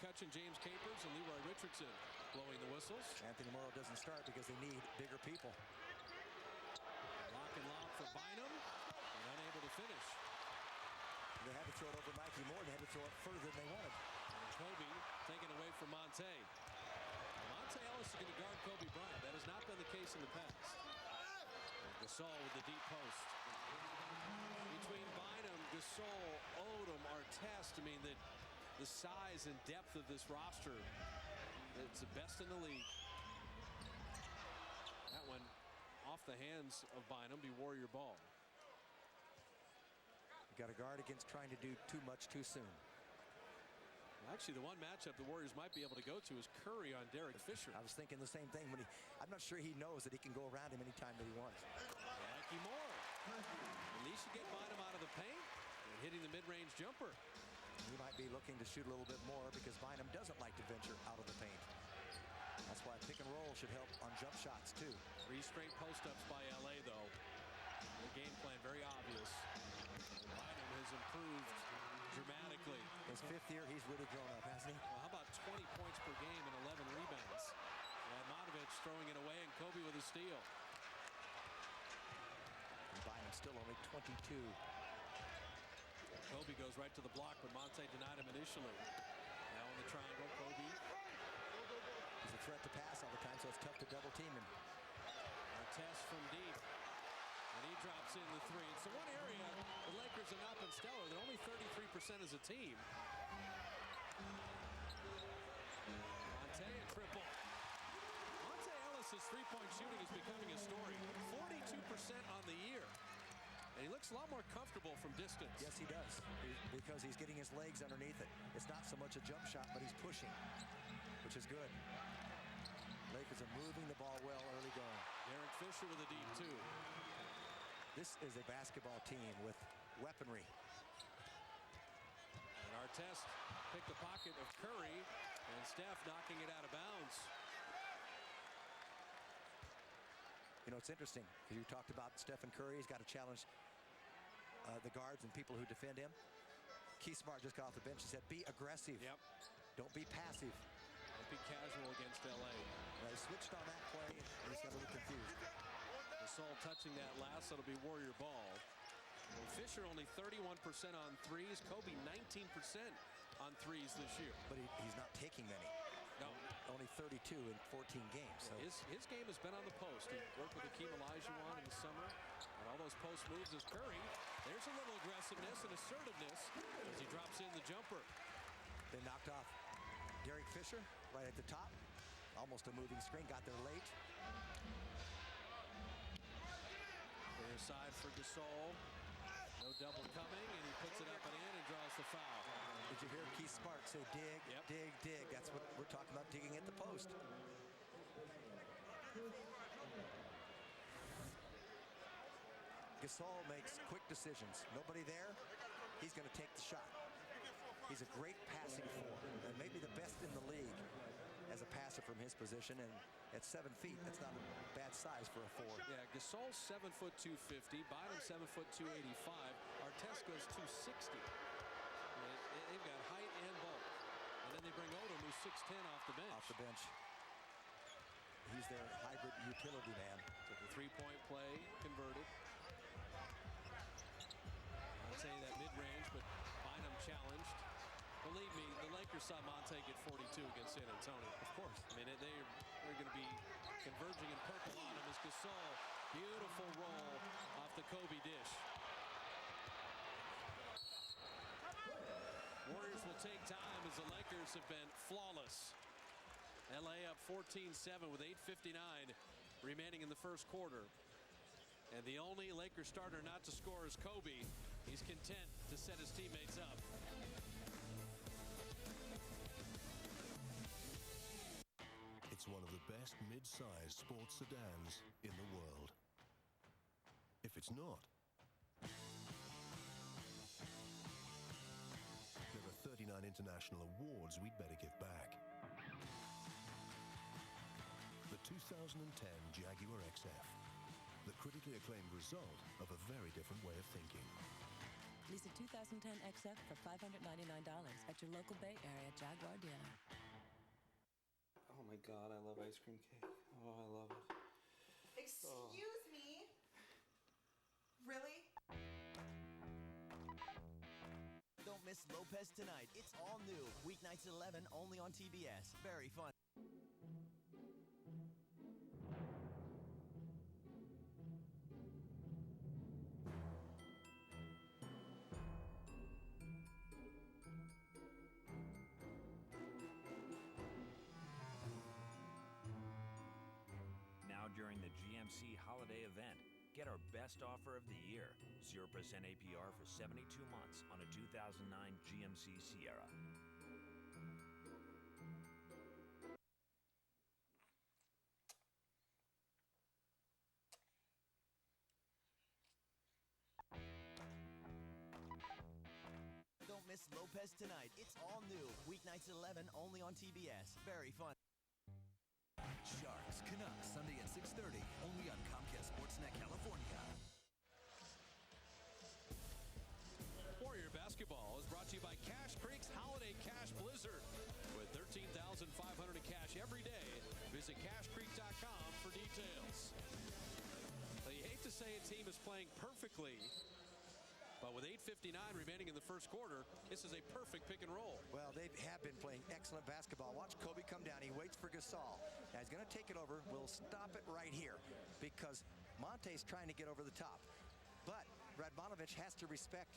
McCutcheon, James Capers, and Leroy Richardson blowing the whistles. Anthony Morrow doesn't start because they need bigger people. Lock and lob for Bynum, and unable to finish. They had to throw it over Mikey Moore. They had to throw it further than they wanted. And Kobe taken away from Monte. Monte Ellis is going to guard Kobe Bryant. That has not been the case in the past. And Gasol with the deep post. Between Bynum, Gasol, Odom, Artest, I mean, the size and depth of this roster, it's the best in the league. That one off the hands of Bynum, be Warrior ball. You got to guard against trying to do too much too soon. Actually, the one matchup the Warriors might be able to go to is Curry on Derek Fisher. I was thinking the same thing. I'm not sure he knows that he can go around him anytime that he wants. Mikey Moore. At least you get Bynum out of the paint and hitting the mid-range jumper. He might be looking to shoot a little bit more because Bynum doesn't like to venture out of the paint. That's why pick and roll should help on jump shots too. 3 straight post-ups by LA though. The game plan very obvious. Bynum has improved dramatically. His 5th year, he's really grown up, hasn't he? Well, how about 20 points per game and 11 rebounds? Radmanovic throwing it away, and Kobe with a steal. And Bynum still only 22. Kobe goes right to the block, but Monte denied him initially. Now in the triangle, Kobe. He's a threat to pass all the time, so it's tough to double team him. Artest from deep. And he drops in the 3. It's the one area the Lakers have not been stellar. They're only 33% as a team. Monte a triple. Monte Ellis' 3-point shooting is becoming a story. 42% on the year. And he looks a lot more comfortable from distance. Yes, he does. Because he's getting his legs underneath it. It's not so much a jump shot, but he's pushing, which is good. Lakers are moving the ball well early going. Derek Fisher with a deep 2. This is a basketball team with weaponry. And Artest picked the pocket of Curry, and Steph knocking it out of bounds. You know, it's interesting because you talked about Stephen Curry. He's got to challenge the guards and people who defend him. Keith Smart just got off the bench and said, be aggressive. Yep. Don't be passive. Don't be casual against LA. Well, he switched on that play and he's got a little confused. Gasol touching that last, that'll be Warrior ball. Well, Fisher only 31% on threes. Kobe 19% on threes this year. But he's not taking many. No. Only 32 in 14 games. So. His game has been on the post. He worked with Akeem Olajuwon in the summer. And all those post moves as Curry. There's a little aggressiveness and assertiveness as he drops in the jumper. They knocked off Derek Fisher right at the top. Almost a moving screen. Got there late. Clear side for Gasol. No double coming, and he puts it up and in and draws the foul. Did you hear Keith Smart say dig, yep. dig, dig? That's what we're talking about, digging at the post. Gasol makes quick decisions. Nobody there, he's going to take the shot. He's a great passing forward, and maybe the best in the league as a passer from his position. And at 7 feet, that's not a bad size for a 4. Yeah, Gasol's 7 foot 250. Bynum 7 foot 285. Artest goes 260. They've got height and bulk. And then they bring Odom, who's 6'10", off the bench. Off the bench. He's their hybrid utility man. So the 3-point play converted. I'd say that mid-range, but Bynum challenged. Believe me, the Lakers saw Monte get 42 against San Antonio. Of course. I mean, they're going to be converging in purple on him as Gasol. Beautiful roll off the Kobe dish. Warriors will take time as the Lakers have been flawless. LA up 14-7 with 8:59 remaining in the first quarter. And the only Lakers starter not to score is Kobe. He's content to set his teammates up. It's one of the best mid-sized sports sedans in the world. If it's not, there are 39 international awards we'd better give back. The 2010 Jaguar XF, the critically acclaimed result of a very different way of thinking. Lease a 2010 XF for $599 at your local Bay Area Jaguar dealer. Oh my God, I love ice cream cake. Oh, I love it. Excuse me? Really? Don't miss Lopez Tonight. It's all new. Weeknights at 11, only on TBS. Very fun. Now during the GMC holiday event, get our best offer of the year. 0% APR for 72 months on a 2009 GMC Sierra. Don't miss Lopez Tonight. It's all new. Weeknights at 11, only on TBS. Very fun. Sharks Canucks Sunday at 6:30, only on Comcast Sportsnet California. Warrior basketball is brought to you by Cache Creek's Holiday Cash Blizzard. With $13,500 in cash every day, visit cashcreek.com for details. Now, you hate to say a team is playing perfectly, but with 8:59 remaining in the first quarter, this is a perfect pick and roll. Well, they have been playing excellent basketball. Watch Kobe come down. He waits for Gasol. Now he's going to take it over. We'll stop it right here because Monte's trying to get over the top. But Radmanovich has to respect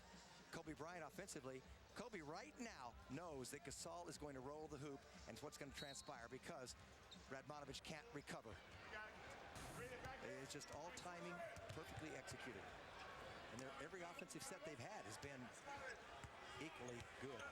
Kobe Bryant offensively. Kobe right now knows that Gasol is going to roll the hoop, and it's what's going to transpire because Radmanovich can't recover. It's just all timing, perfectly executed. And every offensive set they've had has been equally good.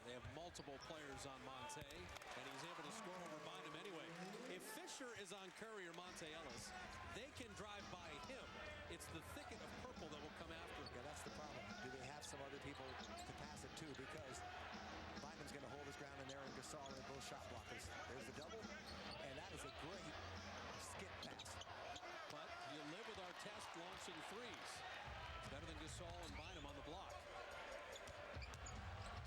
They have multiple players on Monte, and he's able to score over Bynum anyway. If Fisher is on Curry or Monte Ellis, they can drive by him. It's the thicket of purple that will come after him. Yeah, that's the problem. Do they have some other people to pass it to? Because Bynum's going to hold his ground in there, and Gasol are both shot blockers. There's the double, and that is a great skip pass. But you live with Artest launching threes. It's better than Gasol and Bynum on the block.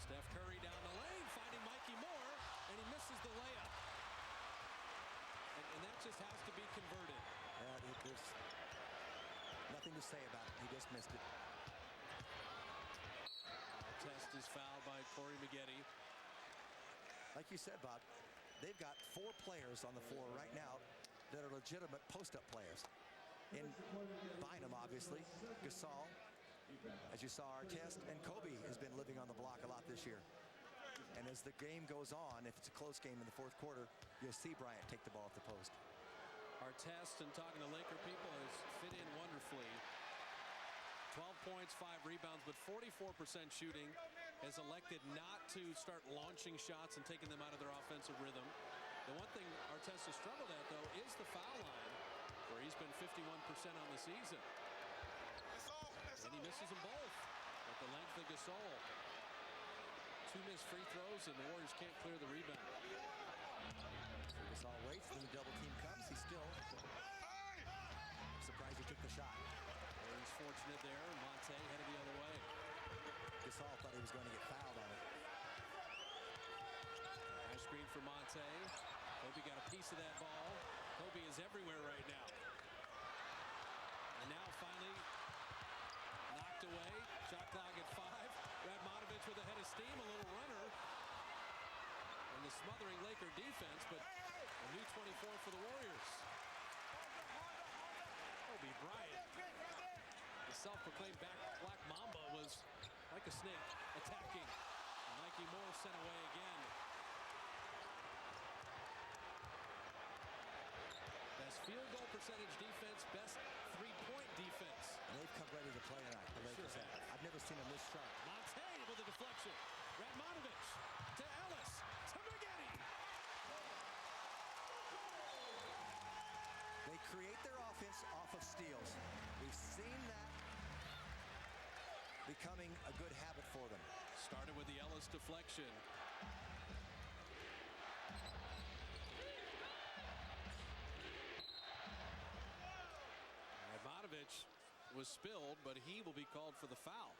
Steph Curry down the lane, finding Mikey Moore, and he misses the layup. And that just has to be converted. There's nothing to say about it. He just missed it. Artest is fouled by Corey Maggette. Like you said, Bob, they've got 4 players on the floor right now that are legitimate post-up players. In Bynum, obviously, Gasol, as you saw, Artest, and Kobe has been living on the block a lot this year. And as the game goes on, if it's a close game in the fourth quarter, you'll see Bryant take the ball off the post. Artest, and talking to Laker people, has fit in wonderfully. 12 points, 5 rebounds, but 44% shooting. Has elected not to start launching shots and taking them out of their offensive rhythm. The one thing Artest has struggled at, though, is the foul line, where he's been 51% on the season. And he misses them both at the length of Gasol. 2 missed free throws, and the Warriors can't clear the rebound. So Gasol waits, then the double team comes. He's still surprised he took the shot. Warriors fortunate there. Monte headed the other way. Gasol thought he was going to get fouled on it. High screen for Monte. Kobe got a piece of that ball. Kobe is everywhere right now. And now finally knocked away. Shot clock at 5. Radmanovich with a head of steam, a little runner. And the smothering Laker defense, but a new 24 for the Warriors. Kobe Bryant, the self-proclaimed Black Mamba, was like a snake attacking. And Mikey Moore sent away again. Best field goal percentage defense, best three-point defense. And they've come ready to play tonight, the Lakers have. I've never seen them this sharp. Monte with a deflection. Radmanovich to Ellis to Maggette. They create their offense off of steals. We've seen that becoming a good habit for them. Started with the Ellis deflection. Radmanovich was spilled, but he will be called for the foul.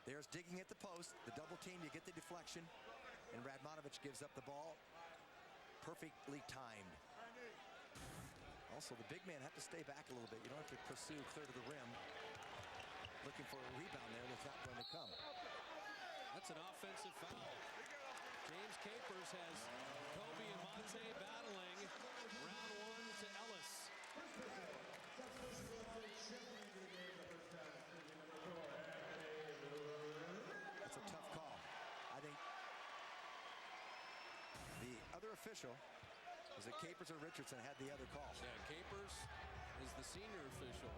There's digging at the post. The double team, you get the deflection. And Radmanovich gives up the ball. Perfectly timed. Also, the big man had to stay back a little bit. You don't have to pursue clear to the rim. Looking for a rebound there that's not going to come. That's an offensive foul. James Capers has Kobe and Monte battling. Round one to Ellis. That's a tough call. I think the other official, was it Capers or Richardson, had the other call. Yeah, Capers is the senior official.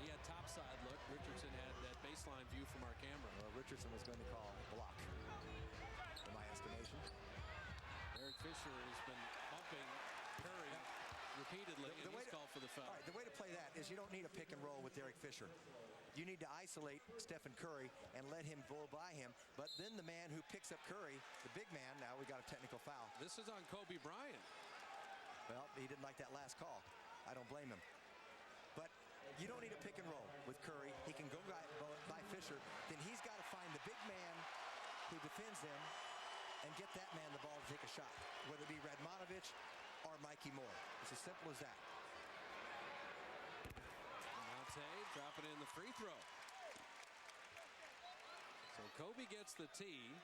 He had topside look. Richardson had that baseline view from our camera. Well, Richardson was going to call a block, in my estimation. Eric Fisher has been bumping Curry repeatedly, and he's called for the foul. All right, the way to play that is you don't need a pick and roll with Derek Fisher. You need to isolate Stephen Curry and let him go by him. But then the man who picks up Curry, the big man, now we got a technical foul. This is on Kobe Bryant. Well, he didn't like that last call. I don't blame him. But you don't need a pick and roll with Curry. He can go by Fisher. Then he's got to find the big man who defends him and get that man the ball to take a shot, whether it be Radmanovich or Mikey Moore. It's as simple as that. Monte dropping in the free throw. So Kobe gets the tee.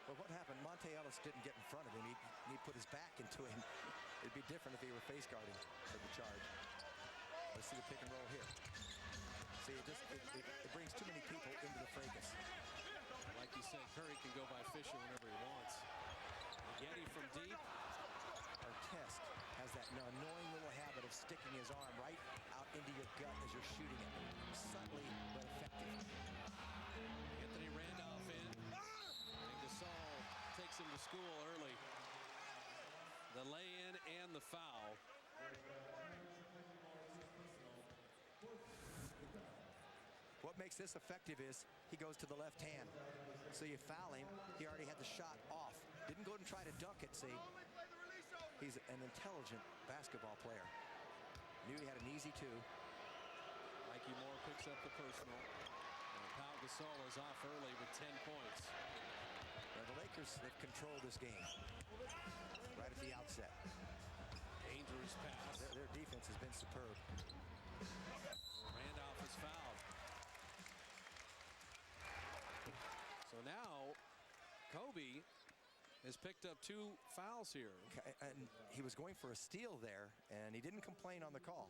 But what happened? Monte Ellis didn't get in front of him. He put his back into him. It'd be different if he were face guarding for the charge. Let's see the pick and roll here. See, it brings too many people into the fracas. Like you said, Curry can go by Fisher whenever he wants. Getty from deep. Artest has that annoying little habit of sticking his arm right out into your gut as you're shooting it. Subtly, but effective. Anthony Randolph in. And Gasol takes him to school early. The lay-in and the foul. What makes this effective is he goes to the left hand. So you foul him, he already had the shot off. Didn't go and try to dunk it, see. He's an intelligent basketball player. Knew he had an easy two. Mikey Moore picks up the personal. And Pau Gasol is off early with 10 points. Now the Lakers have controlled this game right at the outset. Dangerous pass. Their defense has been superb. Randolph is fouled. So now Kobe has picked up 2 fouls here. And he was going for a steal there, and he didn't complain on the call.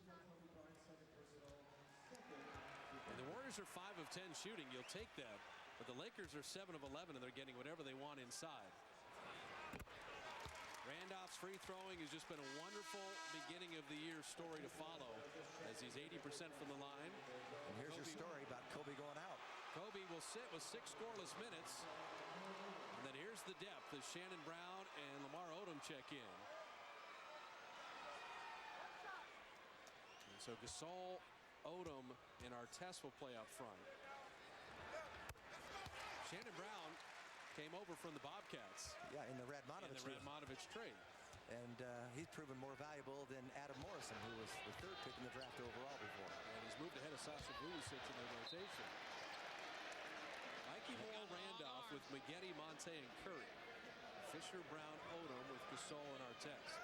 And the Warriors are 5 of 10 shooting. You'll take that. But the Lakers are 7 of 11, and they're getting whatever they want inside. Randolph's free throwing has just been a wonderful beginning of the year story to follow, as he's 80% from the line. And here's your story about Kobe going out. Kobe will sit with 6 scoreless minutes. And then here's the depth as Shannon Brown and Lamar Odom check in. And so Gasol, Odom, and Artest will play up front. Shannon Brown came over from the Bobcats. Yeah, in the Radmanovich trade. And he's proven more valuable than Adam Morrison, who was the 3rd pick in the draft overall before. And he's moved ahead of Sasha Vujacic in their rotation. Mikey Moore, Randolph with McGetty, Monte, and Curry. Fisher, Brown, Odom with Gasol and Artest.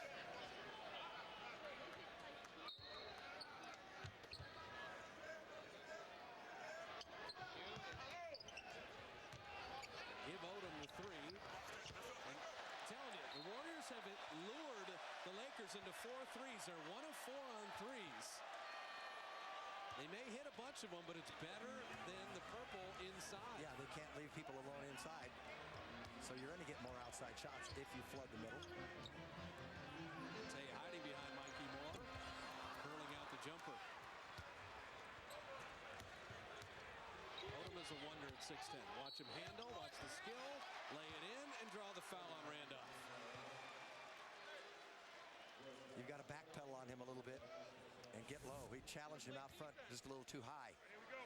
Give Odom the 3. And telling you, the Warriors have lured the Lakers into 4 threes. They're 1 of 4 on threes. They may hit a bunch of them, but it's better than the purple inside. Yeah, they can't leave people alone inside. So you're going to get more outside shots if you flood the middle. Tay hiding behind Mikey Moore, curling out the jumper. Odom is a wonder at 6'10". Watch him handle, watch the skill, lay it in, and draw the foul on Randolph. You've got to backpedal on him a little bit and get low. He challenged him out front just a little too high.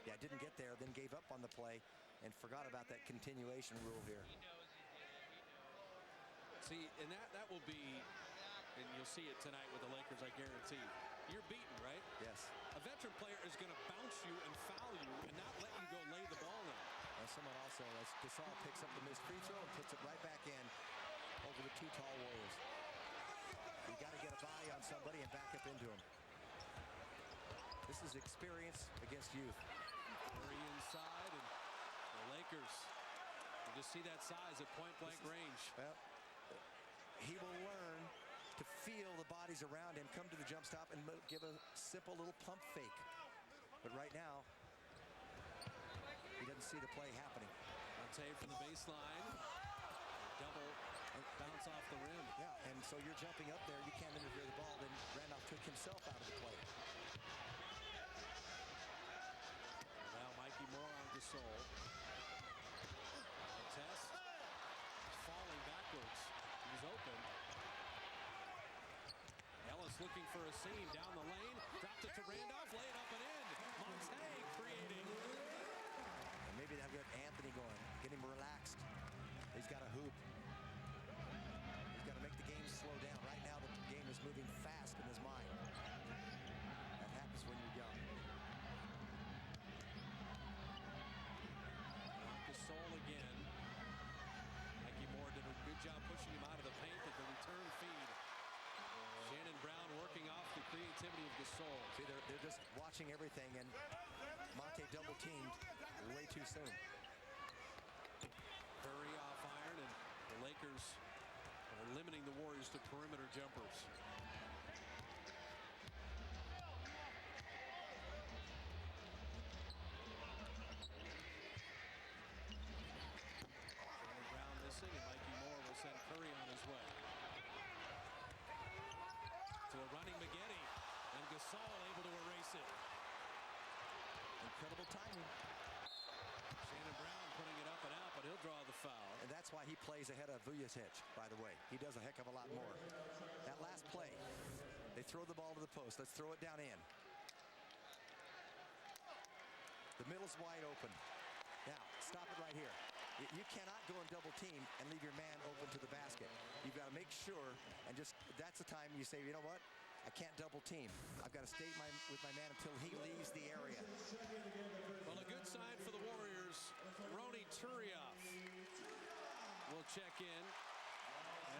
Yeah, didn't get there, then gave up on the play and forgot about that continuation rule here. See, and that will be, and you'll see it tonight with the Lakers, I guarantee. You're beaten, right? Yes. A veteran player is going to bounce you and foul you and not let you go lay the ball in. Someone also, as Gasol picks up the missed free throw and puts it right back in over the 2 tall Warriors. You got to get a body on somebody and back up into him. This is experience against youth. Very inside, and the Lakers, you just see that size at point-blank range. Well, he will learn to feel the bodies around him, come to the jump stop, and give a simple little pump fake. But right now, he doesn't see the play happening. Monte from the baseline. Double bounce off the rim. Yeah, and so you're jumping up there. You can't interfere the ball. Then Randolph took himself out of the play. Now Mikey Moore on Gasol. Test. Falling backwards. He was open. Ellis looking for a seam down the lane. Dropped it to Randolph. Lay it up and in. Monte creating. And maybe they'll get Anthony going. Get him relaxed. He's got a hoop. He's got to make the game slow down. Right now the game is moving fast in his mind. That happens when you're young. Gasol again. Mikey Moore did a good job pushing him out of the paint at the return feed. Shannon Brown working off the creativity of Gasol. See, they're just watching everything, and Monte double teamed way too soon. Curry off iron, and the Lakers are limiting the Warriors to perimeter jumpers. Brown missing, and Mikey Moore will send Curry on his way. To a running Maggette, and Gasol able to erase it. Incredible timing. Shannon Brown putting it up and out, but he'll draw the foul. And that's why he plays ahead of Vujacic, by the way. He does a heck of a lot more. That last play, they throw the ball to the post. Let's throw it down in. The middle's wide open. Now, stop it right here. You cannot go and double team and leave your man open to the basket. You've got to make sure, and just that's the time you say, you know what? I can't double team. I've got to stay with my man until he leaves the area. Well, a good sign for the Warriors. Ronny Turiaf will check in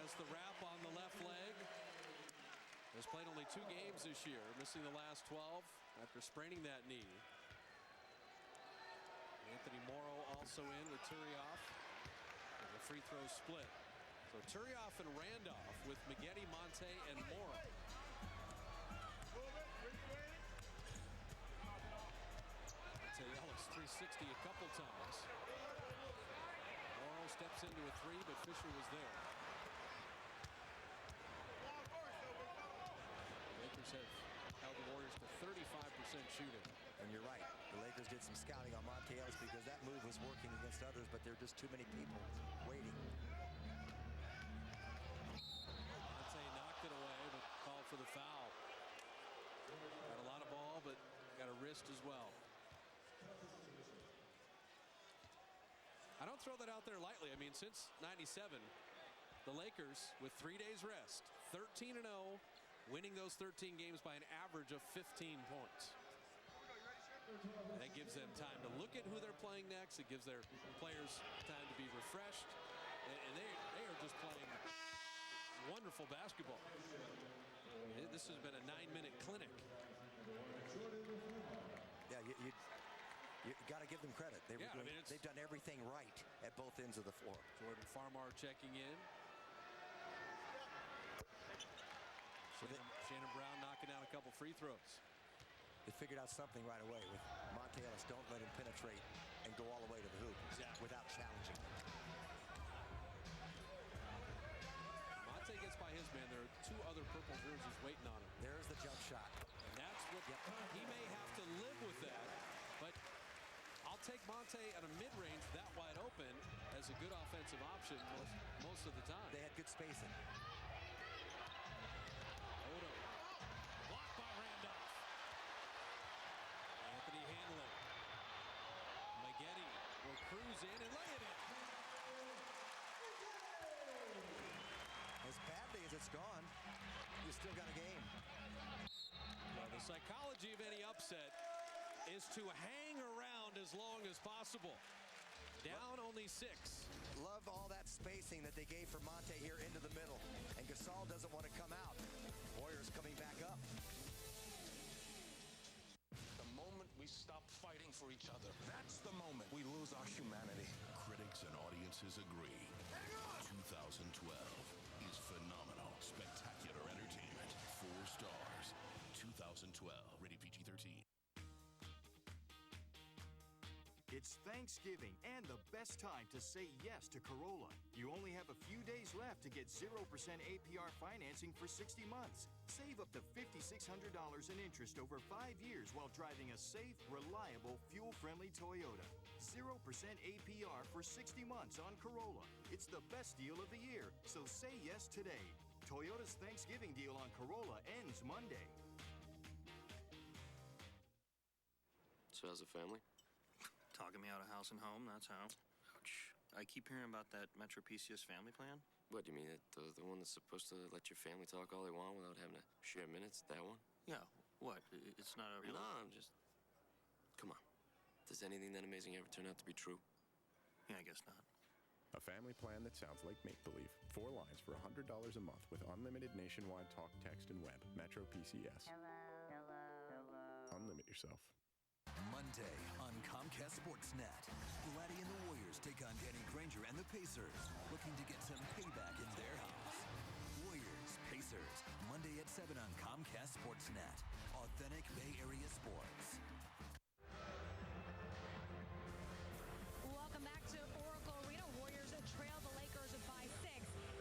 as the wrap on the left leg. Has played only 2 games this year, missing the last 12 after spraining that knee. Anthony Morrow also in with Turiaf. And the free throw split. So Turiaf and Randolph with Maggette, Monte, and Morrow. Ellis 360 a couple times. Morrow steps into a 3, but Fisher was there. Lakers have held the Warriors to 35% shooting. And you're right. The Lakers did some scouting on Monte Ellis because that move was working against others, but there are just too many people waiting. Monte knocked it away, but called for the foul. Got a lot of ball, but got a wrist as well. I don't throw that out there lightly. I mean, since '97, the Lakers, with 3 days rest, 13-0, winning those 13 games by an average of 15 points. And that gives them time to look at who they're playing next. It gives their players time to be refreshed. And they are just playing wonderful basketball. This has been a 9-minute clinic. Yeah, you got to give them credit. They've done everything right at both ends of the floor. Jordan Farmar checking in. Shannon Brown knocking down a couple free throws. They figured out something right away with Monte Ellis. Don't let him penetrate and go all the way to the hoop without challenging. Monte gets by his man. There are 2 other purple jerseys waiting on him. There's the jump shot. And that's what he may have to live with that. But I'll take Monte at a mid-range that wide open as a good offensive option most of the time. They had good spacing. Odo. Blocked by Randolph. Anthony handling. Maggette will cruise in and lay it in. it's gone, you still got a game. Well, the psychology of any upset is to hang around as long as possible. Down only 6. Love all that spacing that they gave for Monte here into the middle. And Gasol doesn't want to come out. Warriors coming back up. The moment we stop fighting for each other, that's the moment we lose our humanity. Critics and audiences agree. 2012 is phenomenal, spectacular entertainment. 4 stars. 2012, rated PG-13. It's Thanksgiving and the best time to say yes to Corolla. You only have a few days left to get 0% APR financing for 60 months. Save up to $5,600 in interest over 5 years while driving a safe, reliable, fuel-friendly Toyota. 0% APR for 60 months on Corolla. It's the best deal of the year, so say yes today. Toyota's Thanksgiving deal on Corolla ends Monday. So how's the family? Talking me out of house and home, that's how. Ouch. I keep hearing about that Metro PCS family plan. What, do you mean the one that's supposed to let your family talk all they want without having to share minutes? That one? Yeah, what? It's not a real... No, I'm just... Come on. Does anything that amazing ever turn out to be true? Yeah, I guess not. A family plan that sounds like make-believe. 4 lines for $100 a month with unlimited nationwide talk, text, and web. Metro PCS. Unlimit yourself. Monday on Comcast Sportsnet. Vladdy and the Warriors take on Danny Granger and the Pacers, looking to get some payback in their house. Warriors, Pacers, Monday at 7 on Comcast Sportsnet. Authentic Bay Area sports. Welcome back to Oracle Arena. Warriors trail the Lakers by 6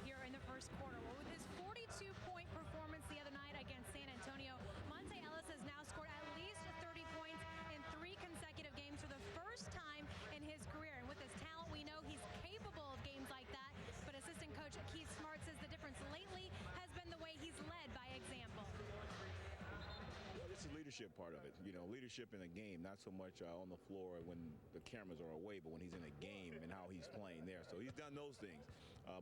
here in the first quarter. Well, with his 42-point performance the other night against San Antonio, Monte Ellis has now scored at least 30 points in 3 consecutive games for the first time in his career. And with his talent, we know he's capable of games like that. But assistant coach Keith Smart says the difference lately has been the way he's led by example. It's the leadership part of it. You know, leadership in a game, not so much on the floor when the cameras are away, but when he's in a game and how he's playing there. So he's done those things.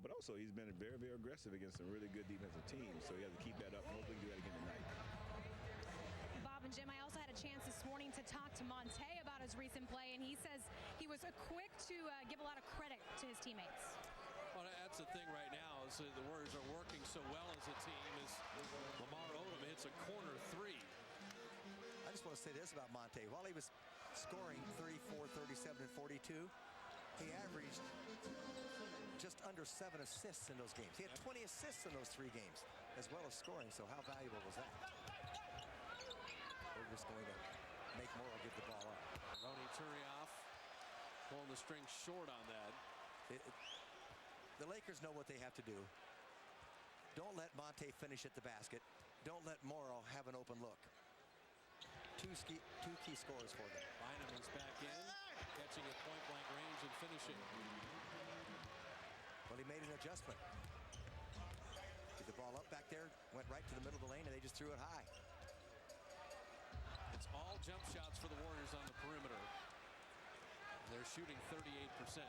But also he's been very, very aggressive against some really good defensive teams. So he has to keep that up. Hopefully do that again tonight. Bob and Jim, I also had a chance this morning to talk to Monte about his recent play, and he says he was quick to give a lot of credit to his teammates. Well, that's the thing right now is the Warriors are working so well as a team as Lamar Odom hits a corner 3. I just want to say this about Monte. While he was scoring 34, 37, and 42, he averaged just under 7 assists in those games. He had 20 assists in those 3 games, as well as scoring. So how valuable was that? We're just going to make Morrow give the ball up. Ronny Turioff pulling the string short on that. The Lakers know what they have to do. Don't let Monte finish at the basket. Don't let Morrow have an open look. Two key scores for them. Bynum is back in, catching at point-blank range and finishing. Well, he made an adjustment. Get the ball up back there, went right to the middle of the lane, and they just threw it high. It's all jump shots for the Warriors on the perimeter. They're shooting 38%.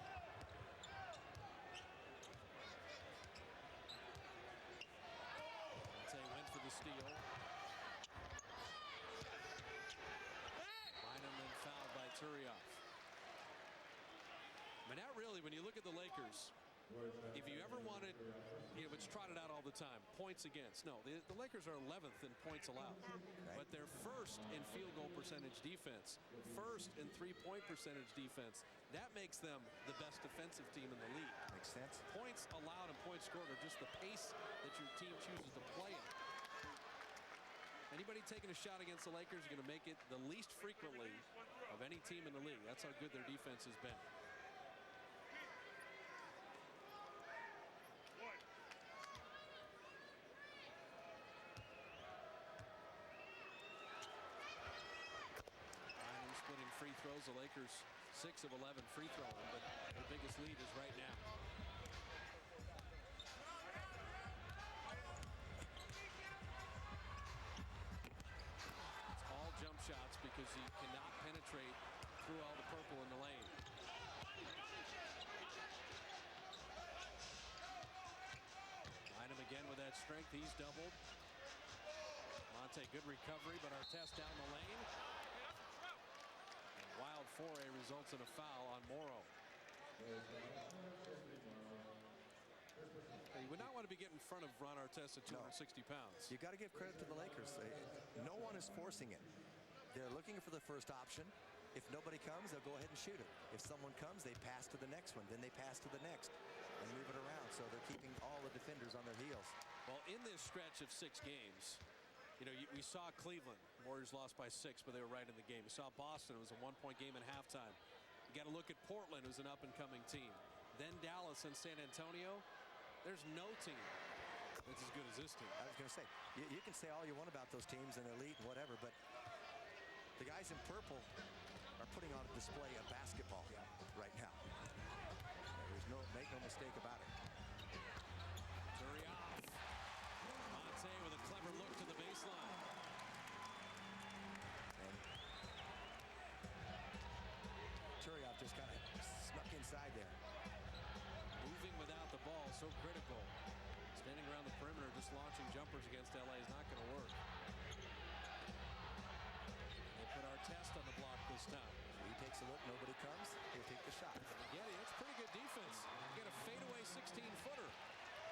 Monte went for the steal. Bynum then fouled by Turioff. But now really, when you look at the Lakers, if you ever wanted, it's trotted out all the time, points against. No, the Lakers are 11th in points allowed. Right. But they're first in field goal percentage defense, first in three-point percentage defense. That makes them the best defensive team in the league. Makes sense. Points allowed and points scored are just the pace that your team chooses to play in. Anybody taking a shot against the Lakers is going to make it the least frequently of any team in the league. That's how good their defense has been. Free throws, the Lakers 6 of 11 free throwing, but the biggest lead is right now. It's all jump shots because he cannot penetrate through all the purple in the lane. Bynum again with that that strength. He's doubled. Monte, good recovery, but Artest down the lane. A wild foray results in a foul on Morrow. You would not want to be getting in front of Ron Artest at 260 pounds. You got to give credit to the Lakers. No one is forcing it. They're looking for the first option. If nobody comes, they'll go ahead and shoot it. If someone comes, they pass to the next one. Then they pass to the next and move it around. So they're keeping all the defenders on their heels. Well, in this stretch of 6 games, we saw Cleveland. Warriors lost by 6, but they were right in the game. We saw Boston. It was a 1-point game at halftime. You got to look at Portland, who's an up-and-coming team. Then Dallas and San Antonio. There's no team that's as good as this team. I was going to say, you can say all you want about those teams and elite and whatever, but the guys in purple are putting on display a basketball right now. Make no mistake about it. Curry off. Monte with a clever look to the baseline. And Turioff just kind of snuck inside there. Moving without the ball, so critical. Standing around the perimeter, just launching jumpers against LA is not going to work. They put Artest on the block this time. He takes a look, nobody comes, he'll take the shot. Yeah, that's pretty good defense. Get a fadeaway 16-footer.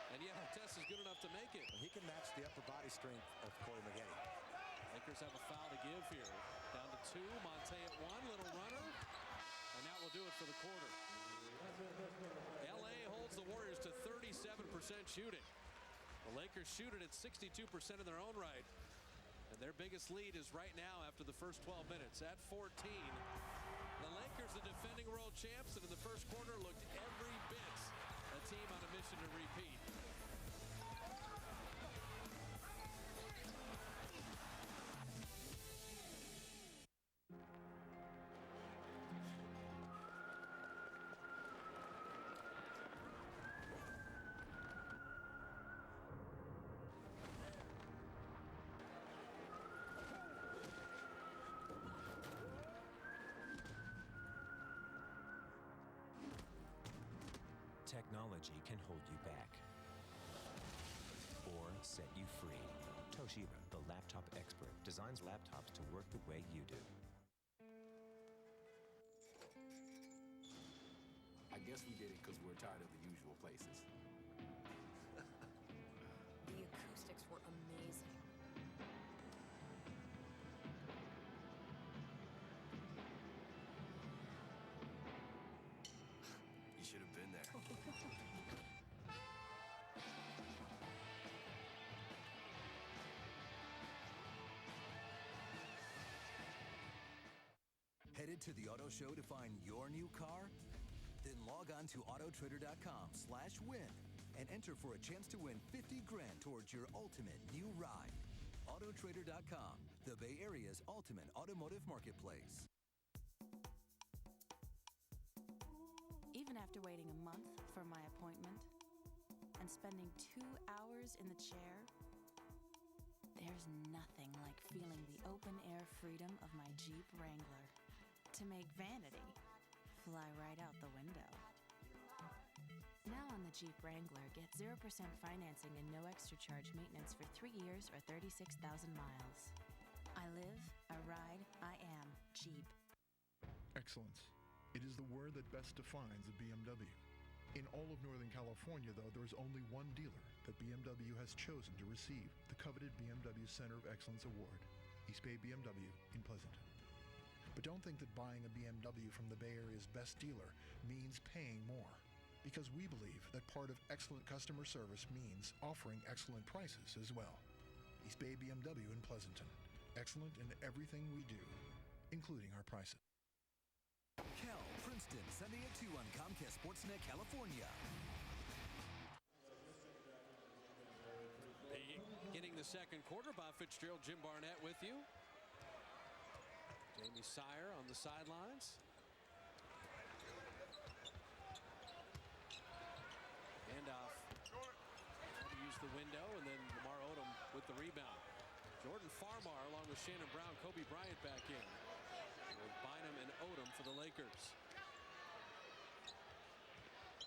And yet Artest is good enough to make it. Well, he can match the upper body strength of Corey Maggette. Lakers have a foul to give here. Down to 2, Monte at 1, little runner. And that will do it for the quarter. LA holds the Warriors to 37% shooting. The Lakers shoot it at 62% in their own right. And their biggest lead is right now after the first 12 minutes at 14. The Lakers, the defending world champs, and in the first quarter looked every bit a team on a mission to repeat. Technology can hold you back or set you free. Toshiba, the laptop expert, designs laptops to work the way you do. I guess we did it because we're tired of the usual places. The acoustics were amazing. You should have been there. Headed to the auto show to find your new car? Then log on to autotrader.com/win and enter for a chance to win 50 grand towards your ultimate new ride. Autotrader.com, the Bay Area's ultimate automotive marketplace. Even after waiting a month for my appointment and spending 2 hours in the chair, there's nothing like feeling the open-air freedom of my Jeep Wrangler. To make vanity fly right out the window. Now on the Jeep Wrangler, get 0% financing and no extra charge maintenance for 3 years or 36,000 miles. I live, I ride, I am Jeep. Excellence. It is the word that best defines a BMW. In all of Northern California, though, there is only one dealer that BMW has chosen to receive the coveted BMW Center of Excellence Award, East Bay BMW in Pleasanton. But don't think that buying a BMW from the Bay Area's best dealer means paying more. Because we believe that part of excellent customer service means offering excellent prices as well. East Bay BMW in Pleasanton. Excellent in everything we do, including our prices. Cal, Princeton, Sunday at 2 on Comcast Sportsnet, California. Beginning the second quarter, Bob Fitzgerald, Jim Barnett with you. Jamie Sire on the sidelines. Handoff. Trying to use the window, and then Lamar Odom with the rebound. Jordan Farmar along with Shannon Brown, Kobe Bryant back in. With Bynum and Odom for the Lakers.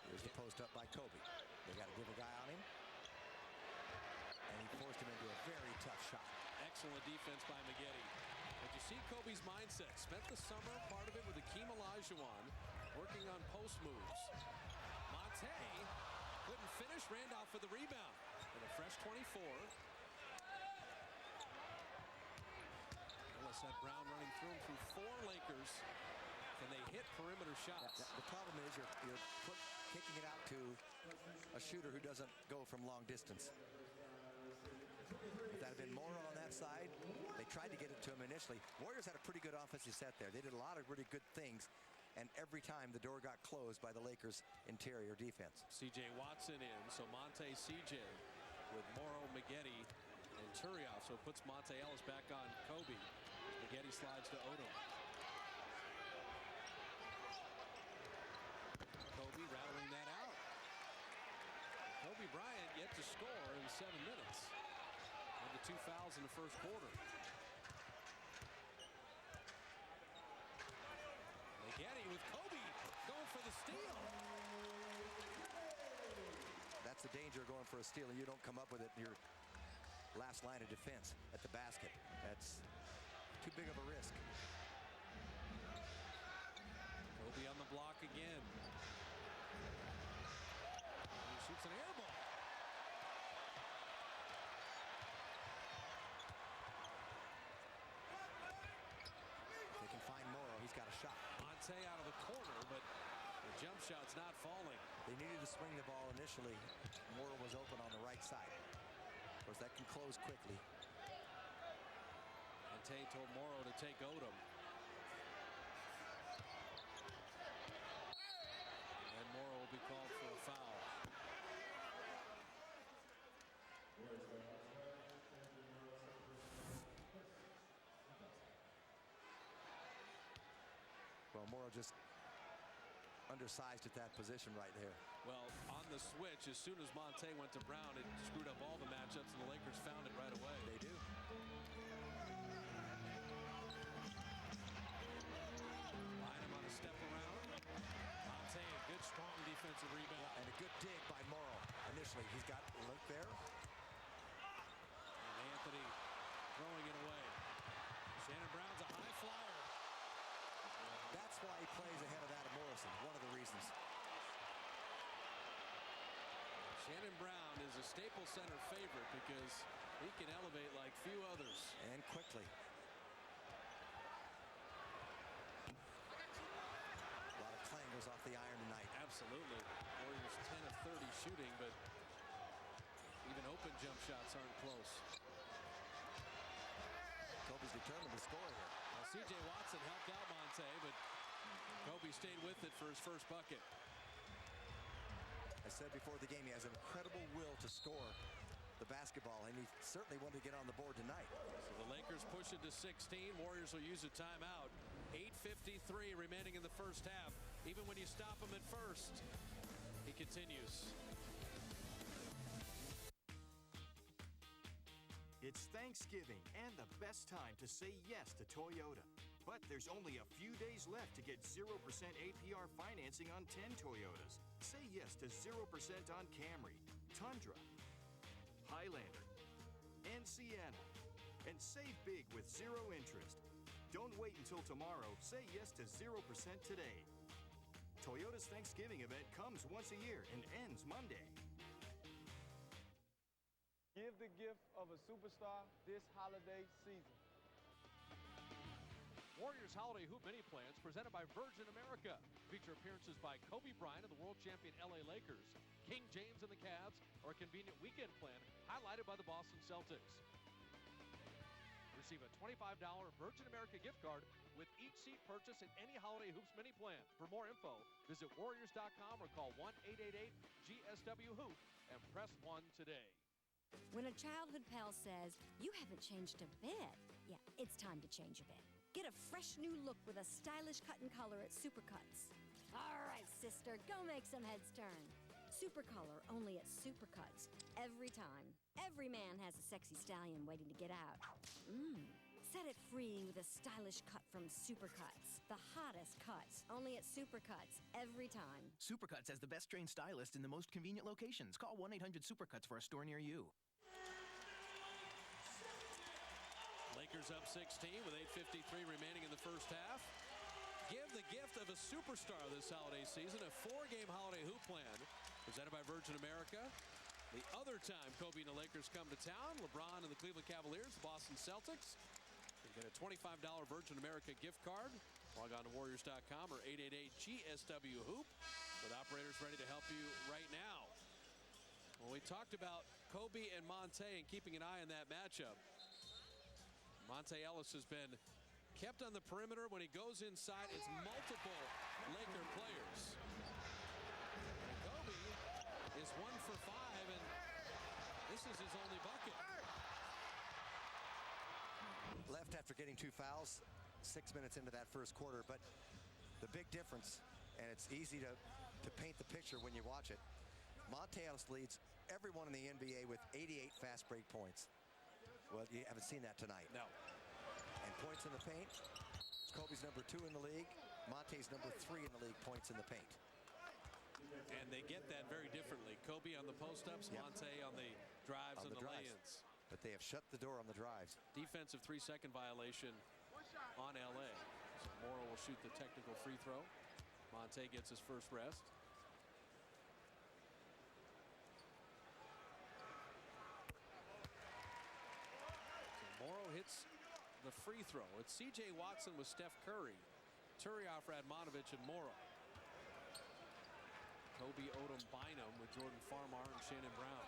Here's the post up by Kobe. They got to give a guy on him. he forced him into a very tough shot. Excellent defense by Maggette. But you see Kobe's mindset. Spent the summer, part of it with Akeem Olajuwon, working on post moves. Monte couldn't finish. Randolph for the rebound. And a fresh 24. Ellis had Brown running through him through 4 Lakers. Can they hit perimeter shots? The problem is you're kicking it out to a shooter who doesn't go from long distance. If that had been Morrow on that side, they tried to get it to him initially. Warriors had a pretty good offensive set there. They did a lot of really good things, and every time the door got closed by the Lakers' interior defense. C.J. Watson in, so Monte C.J. with Morrow, Maggette, and Turioff. So it puts Monte Ellis back on Kobe. Maggette slides to Odom. Kobe rattling that out. Kobe Bryant yet to score in 7 minutes. And the 2 fouls in the first quarter. Maggette with Kobe going for the steal. That's the danger of going for a steal, and you don't come up with it in your last line of defense at the basket. That's too big of a risk. Kobe on the block again. He shoots an air ball. They can find Morrow. He's got a shot. Monte out of the corner, but the jump shot's not falling. They needed to swing the ball initially. Morrow was open on the right side. Of course, that can close quickly. Monte told Morrow to take Odom. And Morrow will be called for a foul. Well, Morrow just undersized at that position right there. Well, on the switch, as soon as Monte went to Brown, it screwed up all the matchups, and the Lakers found it right away. They do. Bynum on a step around. Monte, a good, strong defensive rebound. And a good dig by Morrow. Initially, he's got a look there. And Anthony throwing it away. Shannon Brown's a high flyer. That's why he plays ahead of Adam Morrison, one of the reasons. Shannon Brown is a Staples Center favorite because he can elevate like few others. And quickly. A lot of clang goes off the iron tonight. Absolutely. Warriors 10 of 30 shooting, but even open jump shots aren't close. Kobe's determined to score here. Well, C.J. Watson helped out Monte, but Kobe stayed with it for his first bucket. I said before the game, he has an incredible will to score the basketball, and he certainly wanted to get on the board tonight. So the Lakers push it to 16. Warriors will use a timeout. 8:53 remaining in the first half. Even when you stop him at first, he continues. It's Thanksgiving and the best time to say yes to Toyota. But there's only a few days left to get 0% APR financing on 10 Toyotas. Say yes to 0% on Camry, Tundra, Highlander, and Sienna. And save big with 0 interest. Don't wait until tomorrow. Say yes to 0% today. Toyota's Thanksgiving event comes once a year and ends Monday. Give the gift of a superstar this holiday season. Warriors Holiday Hoop Mini Plans presented by Virgin America. Feature appearances by Kobe Bryant and the world champion LA Lakers, King James and the Cavs, or a convenient weekend plan highlighted by the Boston Celtics. Receive a $25 Virgin America gift card with each seat purchase in any Holiday Hoops Mini Plan. For more info, visit Warriors.com or call 1-888-GSW-HOOP and press 1 today. When a childhood pal says, "You haven't changed a bit," yeah, it's time to change a bit. Get a fresh new look with a stylish cut and color at Supercuts. All right, sister, go make some heads turn. Supercolor only at Supercuts. Every time. Every man has a sexy stallion waiting to get out. Set it free with a stylish cut from Supercuts. The hottest cuts only at Supercuts. Every time. Supercuts has the best trained stylist in the most convenient locations. Call 1-800-SUPERCUTS for a store near you. Lakers up 16 with 8:53 remaining in the first half. Give the gift of a superstar this holiday season, a 4-game holiday hoop plan presented by Virgin America. The other time Kobe and the Lakers come to town, LeBron and the Cleveland Cavaliers, the Boston Celtics. You get a $25 Virgin America gift card. Log on to Warriors.com or 888-GSW-HOOP with operators ready to help you right now. Well, we talked about Kobe and Monte and keeping an eye on that matchup. Monte Ellis has been kept on the perimeter. When he goes inside, it's multiple Laker players. And Kobe is 1 for 5, and this is his only bucket. Left after getting 2 fouls, 6 minutes into that first quarter. But the big difference, and it's easy to paint the picture when you watch it, Monte Ellis leads everyone in the NBA with 88 fast break points. Well, you haven't seen that tonight. No. And points in the paint, Kobe's number 2 in the league. Monte's number 3 in the league, points in the paint. And they get that very differently. Kobe on the post-ups, Yep. Monte on the drives and the drives. lay-ins. But they have shut the door on the drives. Defensive 3-second violation on LA. So Morrow will shoot the technical free throw. Monte gets his first rest. So Morrow hits the free throw. It's C.J. Watson with Steph Curry, Turioff, Radmanovich, and Morrow. Kobe, Odom, Bynum with Jordan Farmar and Shannon Brown.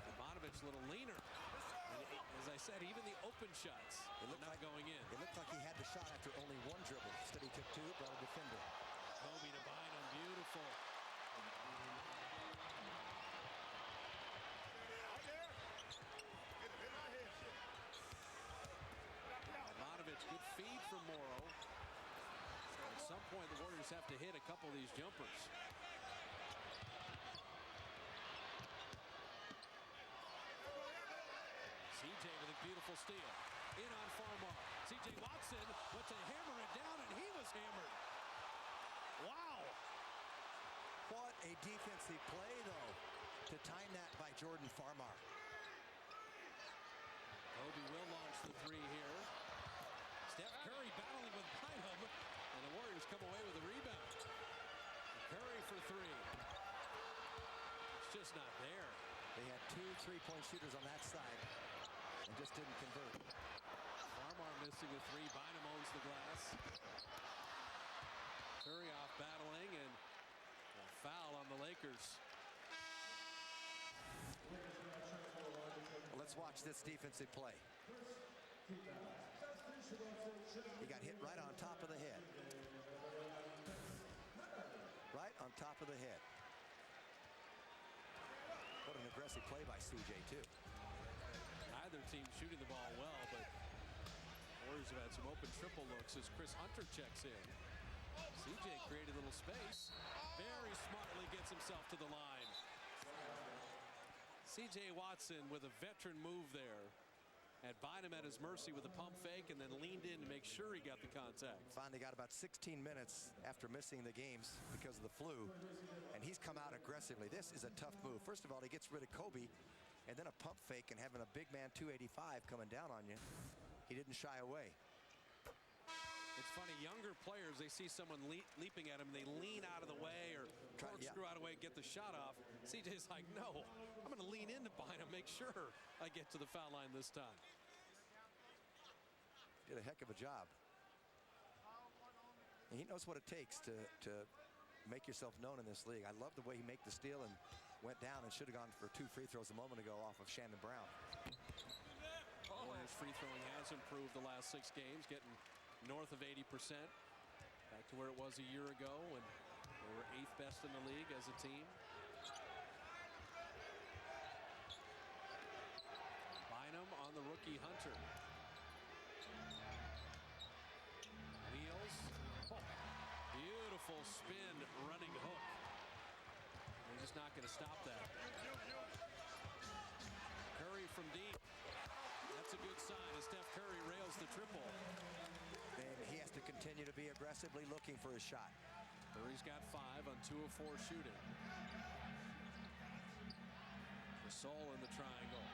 Radmanovich a little leaner. And as I said, even the open shots are not going in. It looked like he had the shot after only 1 dribble. Instead he took 2, brought a defender. Kobe to Bynum, beautiful. Radmanovich, good feed from Morrow. At some point, the Warriors have to hit a couple of these jumpers. CJ with a beautiful steal. In on Farmar. CJ Watson went to hammer it down, and he was hammered. Wow. What a defensive play, though, to time that by Jordan Farmar. Kobe will launch the 3 here. Steph Curry battling with Bynum, and the Warriors come away with a rebound. Curry for 3. It's just not there. They had 2 3-point shooters on that side and just didn't convert. Farmar missing a 3. Bynum owns the glass. Turioff battling, and a foul on the Lakers. Well, let's watch this defensive play. He got hit right on top of the head. Right on top of the head. What an aggressive play by CJ, too. Neither team shooting the ball well, but Warriors have had some open triple looks as Chris Hunter checks in. CJ created a little space. Very smartly gets himself to the line. CJ Watson with a veteran move there. Had Bynum at his mercy with a pump fake and then leaned in to make sure he got the contact. Finally got about 16 minutes after missing the games because of the flu, and he's come out aggressively. This is a tough move. First of all, he gets rid of Kobe, and then a pump fake, and having a big man 285 coming down on you, he didn't shy away. It's funny, younger players, they see someone leaping at them, they lean out of the way or corkscrew out of the way, get the shot off. CJ's like, no, I'm going to lean into Bynum, make sure I get to the foul line this time. Did a heck of a job. And he knows what it takes to make yourself known in this league. I love the way he made the steal and went down and should have gone for 2 free throws a moment ago off of Shannon Brown. Warriors free throwing has improved the last 6 games, getting north of 80%. Back to where it was a year ago when they were 8th best in the league as a team. Bynum on the rookie Hunter. Wheels. Oh, beautiful spin running hook. They're just not going to stop that. Curry from deep. That's a good sign as Steph Curry rails the triple. And he has to continue to be aggressively looking for his shot. Curry's got 5 on 2 of 4 shooting. Gasol in the triangle.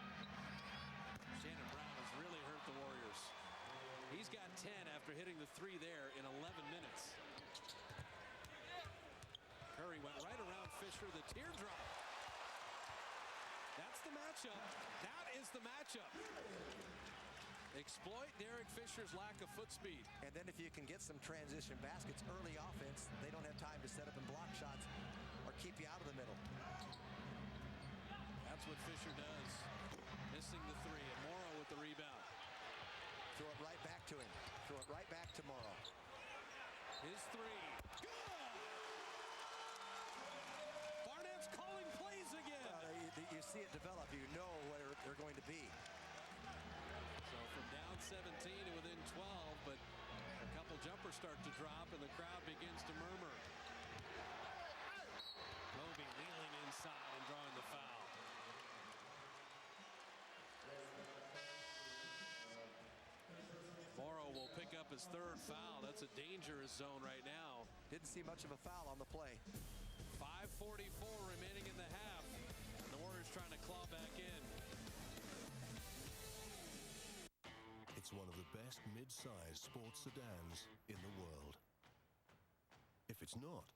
3 there in 11 minutes. Curry went right around Fisher, the teardrop. That's the matchup. That is the matchup. Exploit Derek Fisher's lack of foot speed. And then if you can get some transition baskets, early offense, they don't have time to set up and block shots or keep you out of the middle. That's what Fisher does. Missing the 3, and Morrow with the rebound. Throw it right back to him. Throw it right back to Morrow. His 3. Good! Barnett's calling plays again. You see it develop. You know what they're going to be. So from down 17 to within 12, but a couple jumpers start to drop, and the crowd begins to murmur. Kobe wheeling inside and drawing the foul. Morrow will pick up his 3rd foul. That's a dangerous zone right now. Didn't see much of a foul on the play. 5:44 remaining in the half. And the Warriors trying to claw back in. It's one of the best mid-sized sports sedans in the world. If it's not,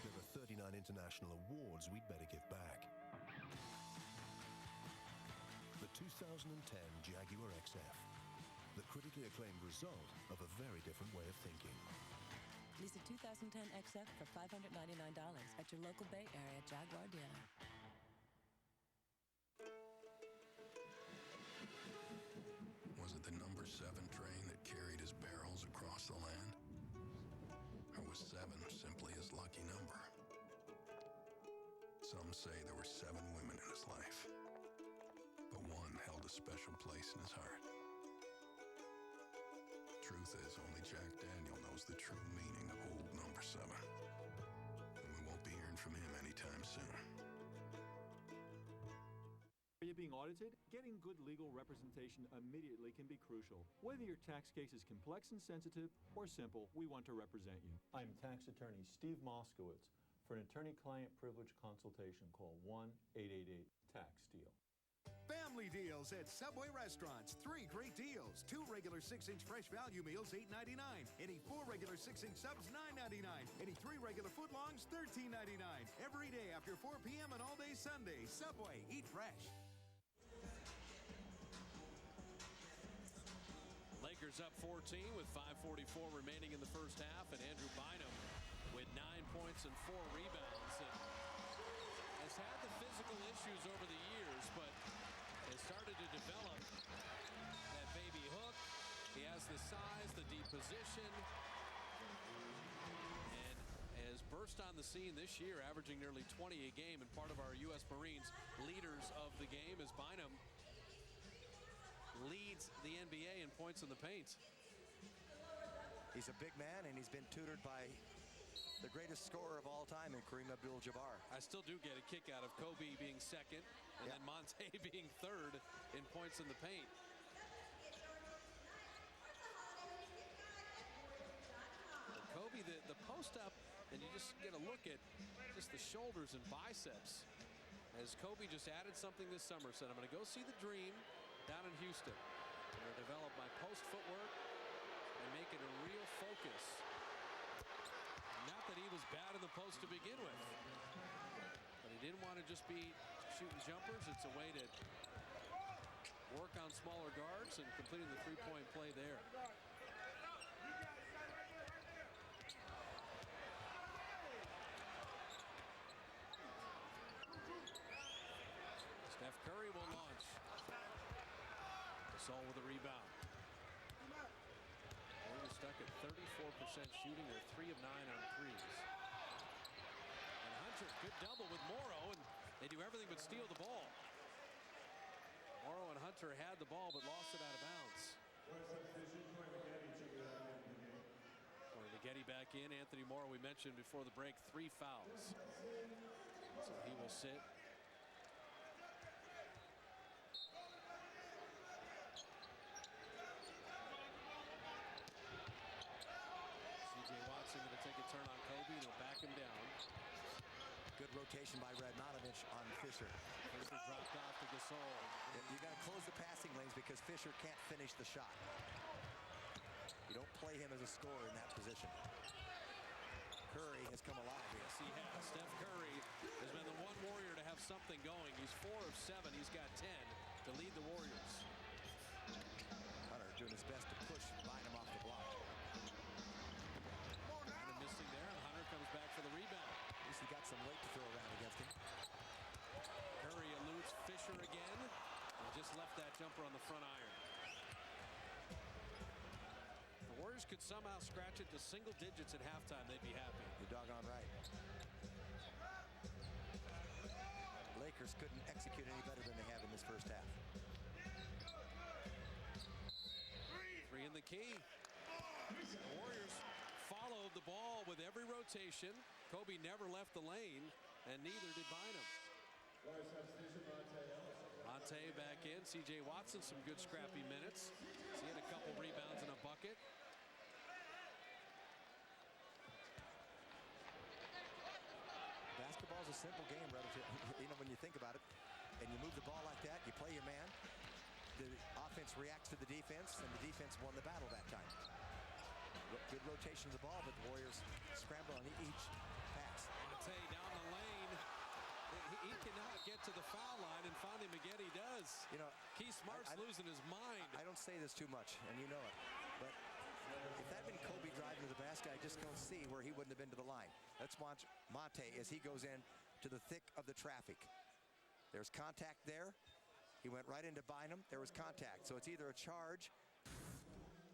there are 39 international awards we'd better give back. The 2010 Jaguar XF, the critically acclaimed result of a very different way of thinking. Lease a 2010 XF for $599 at your local Bay Area Jaguar dealer. Was it the number 7 train that carried his barrels across the land? Or was 7 simply his lucky number? Some say there were 7 women in his life, but one held a special place in his heart. Truth is, only Jack Daniel knows the true meaning of old number 7. And we won't be hearing from him anytime soon. Are you being audited? Getting good legal representation immediately can be crucial. Whether your tax case is complex and sensitive or simple, we want to represent you. I'm tax attorney Steve Moskowitz. For an attorney-client privilege consultation, call 1-888-TAX-DEAL. Family deals at Subway restaurants. 3 great deals. 2 regular 6-inch fresh value meals, $8.99. Any 4 regular 6-inch subs, $9.99. Any 3 regular footlongs, $13.99. Every day after 4 p.m. and all day Sunday. Subway, eat fresh. Lakers up 14 with 5:44 remaining in the first half, and Andrew Bynum with 9 points and 4 rebounds. And has had the physical issues over the years, but has started to develop that baby hook. He has the size, the deep position, and has burst on the scene this year, averaging nearly 20 a game, and part of our U.S. Marines leaders of the game as Bynum leads the NBA in points in the paint. He's a big man, and he's been tutored by the greatest scorer of all time in Kareem Abdul-Jabbar. I still do get a kick out of Kobe being second and then Monte being third in points in the paint. Kobe, the post up, and you just get a look at just the shoulders and biceps. As Kobe just added something this summer, said, I'm going to go see the dream down in Houston. I'm going to develop my post footwork and make it a real focus. Not that he was bad in the post to begin with, but he didn't want to just be shooting jumpers. It's a way to work on smaller guards and completing the three-point play there. Steph Curry will launch. Gasol with a rebound. Warriors stuck at 34% shooting. They're 3 of 9 on threes. And Hunter, good double with Morrow, and they do everything but steal the ball. Morrow and Hunter had the ball but lost it out of bounds. Getty back in. Anthony Morrow, we mentioned before the break, 3 fouls. So he will sit. C.J. Watson going to take a turn on Kobe, and he'll back him down. Good rotation. rotation by Radmanovich on Fisher. Fisher dropped off to Gasol. You got to close the passing lanes because Fisher can't finish the shot. You don't play him as a scorer in that position. Curry has come alive here. Yes, he has. Steph Curry has been the one Warrior to have something going. He's 4 of 7. He's got 10 to lead the Warriors. Hunter doing his best to push Bynum off the block. Bynum missing there, and Hunter comes back for the rebound. At least he got some weight to throw around against him. Curry eludes Fisher again and just left that jumper on the front iron. The Warriors could somehow scratch it to single digits at halftime. They'd be happy. You're doggone right. Lakers couldn't execute any better than they have in this first half. 3 in the key. The Warriors followed the ball with every rotation. Kobe never left the lane, and neither did Bynum. Monte back in. C.J. Watson, some good scrappy minutes. He had a couple rebounds and a bucket. Basketball's a simple game, relative. You know, when you think about it, and you move the ball like that, you play your man. The offense reacts to the defense, and the defense won the battle that time. Good rotation of the ball, but the Warriors scramble on each pass. Monte down the lane. He cannot get to the foul line, and finally Maggette does. You know, Keith Smart's losing his mind. I don't say this too much, and you know it, but if that had been Kobe driving to the basket, I just don't see where he wouldn't have been to the line. Let's watch Monte as he goes in to the thick of the traffic. There's contact there. He went right into Bynum. There was contact, so it's either a charge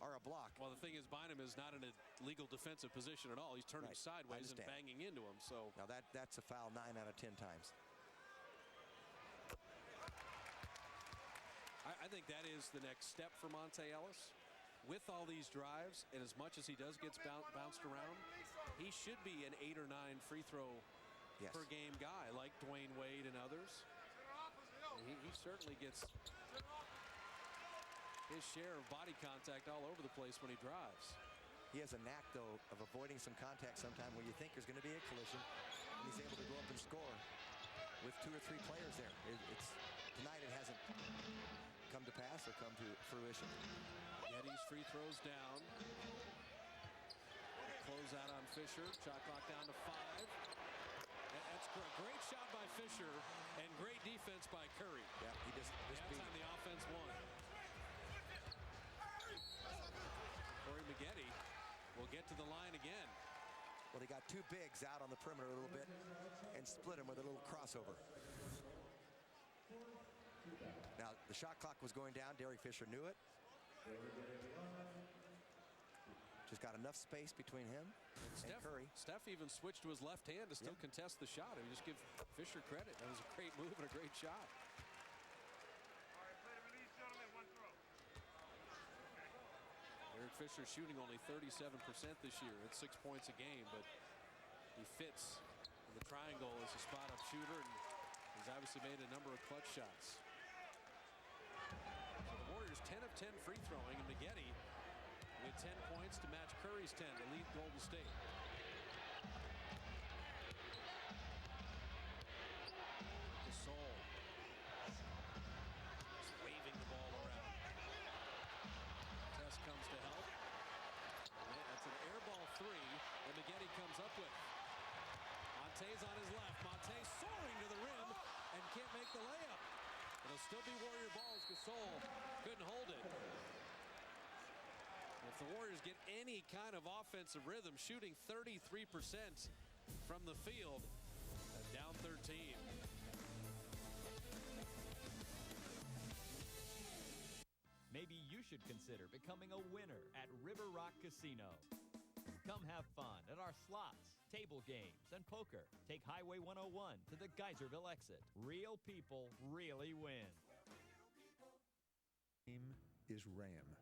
or a block. Well, the thing is, Bynum is not in a legal defensive position at all. He's turning sideways and banging into him. So now that's a foul 9 out of 10 times. I think that is the next step for Monte Ellis. With all these drives, and as much as he does gets bounced around, he should be an 8 or 9 free throw per game guy, like Dwayne Wade and others. And he certainly gets his share of body contact all over the place when he drives. He has a knack, though, of avoiding some contact sometime where you think there's going to be a collision, and he's able to go up and score with 2 or 3 players there. Tonight it hasn't come to pass or come to fruition. Getty's free throws down. Close out on Fisher. Shot clock down to 5. That's a great shot by Fisher and great defense by Curry. Yeah, he just beat. Time the offense won. Corey Maggette will get to the line again. Well, he got 2 bigs out on the perimeter a little bit and split him with a little crossover. Now, the shot clock was going down. Derek Fisher knew it. Just got enough space between him and Curry. Steph even switched to his left hand to still contest the shot. I mean, just give Fisher credit. That was a great move and a great shot. Derek Fisher shooting only 37% this year. It's 6 points a game, but he fits in the triangle as a spot-up shooter, and he's obviously made a number of clutch shots. So the Warriors 10 of 10 free throwing, and Maggette with 10 points to match Curry's 10 to lead Golden State. Gasol just waving the ball around. Tess comes to help. That's an air ball 3 that Maggette comes up with. Monte's on his left. Monte soaring to the rim and can't make the layup. It'll still be Warrior balls. Gasol couldn't hold it. If the Warriors get any kind of offensive rhythm, shooting 33% from the field, down 13. Maybe you should consider becoming a winner at River Rock Casino. Come have fun at our slots, table games, and poker. Take Highway 101 to the Geyserville exit. Real people really win. Name is Ram,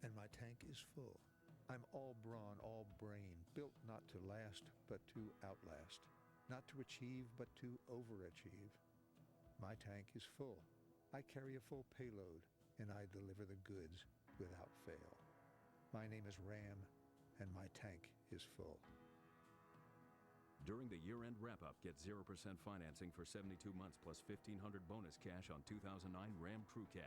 and my tank is full. I'm all brawn, all brain, built not to last, but to outlast. Not to achieve, but to overachieve. My tank is full. I carry a full payload, and I deliver the goods without fail. My name is Ram, and my tank is full. During the year-end wrap-up, get 0% financing for 72 months plus $1,500 bonus cash on 2009 Ram Crew Cab.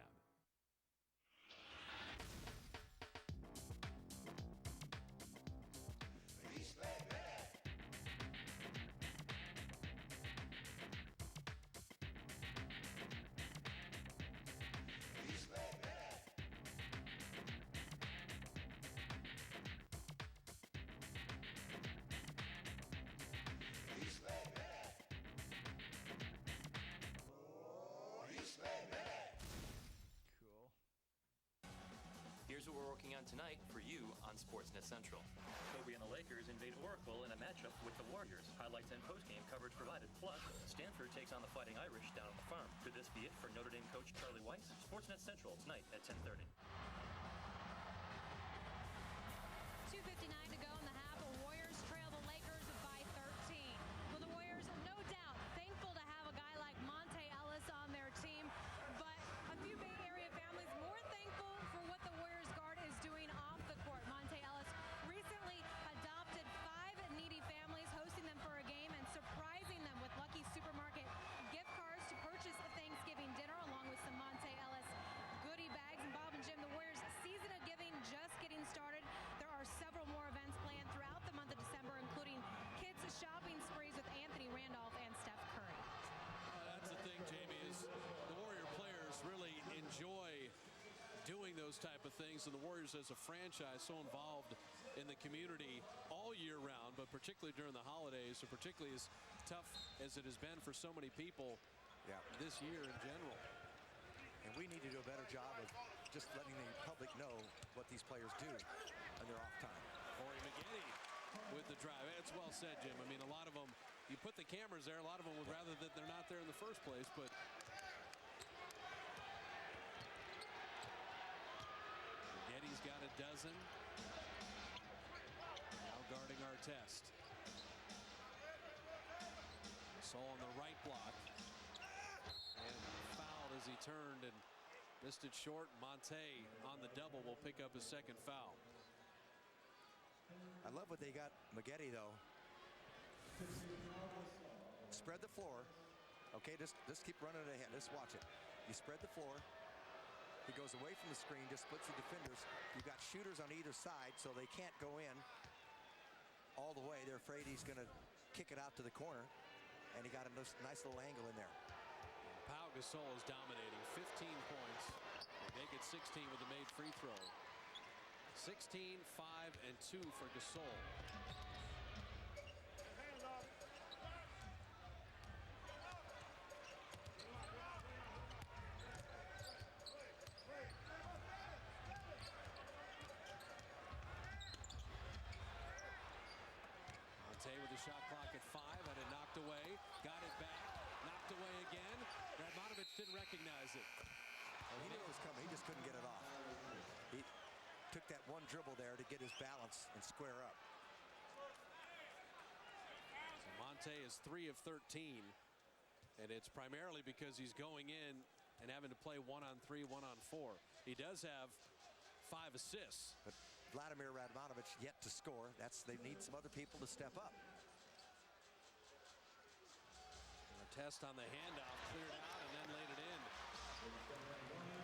Here's what we're working on tonight for you on Sportsnet Central. Kobe and the Lakers invade Oracle in a matchup with the Warriors. Highlights and postgame coverage provided. Plus, Stanford takes on the Fighting Irish down on the farm. Could this be it for Notre Dame coach Charlie Weiss? Sportsnet Central tonight at 10:30. 2:59 to go in the half. Warriors trail the Lakers by 13. Well, the Warriors, no doubt, thankful to have a guy like Monte Ellis on their team, but a few Bay Area families more thankful for what the Warriors guard is doing off the court. Monte Ellis recently adopted 5 needy families, hosting them for a game and surprising them with Lucky Supermarket gift cards to purchase a Thanksgiving dinner, along with some Monte Ellis goodie bags. And Bob and Jim, the Warriors' season of giving just getting started. There are several more events planned throughout the month of December, including kids shopping sprees with Anthony Randolph and Steph Curry. That's the thing, Jamie, is the Warrior players really enjoy doing those type of things, and the Warriors as a franchise so involved in the community all year round, but particularly during the holidays, and particularly as tough as it has been for so many people this year in general. And we need to do a better job of just letting the public know what these players do on their off time. Corey McGinney with the drive. It's well said, Jim. I mean, a lot of them, you put the cameras there, a lot of them would rather that they're not there in the first place, but McGinney's got a dozen. Now guarding Artest. Gasol on the right block. And fouled as he turned and missed it short. Monte on the double will pick up his second foul. I love what they got McGinney, though. Spread the floor. Okay, just keep running it ahead. Just watch it. You spread the floor. He goes away from the screen, just splits the defenders. You've got shooters on either side, so they can't go in all the way. They're afraid he's going to kick it out to the corner, and he got a nice little angle in there. Pau Gasol is dominating. 15 points. They get 16 with a made free throw. 16, 5, and 2 for Gasol. Monte with the shot clock at 5, had it knocked away, got it back, knocked away again. Radmanovich didn't recognize it. Well, he knew it was coming. He just couldn't get it off. He took that one dribble there to get his balance and square up. So Monte is 3 of 13, and it's primarily because he's going in and having to play 1-on-3, 1-on-4. He does have 5 assists. But Vladimir Radmanovich yet to score. They need some other people to step up. Test on the handoff, cleared out, and then laid it in.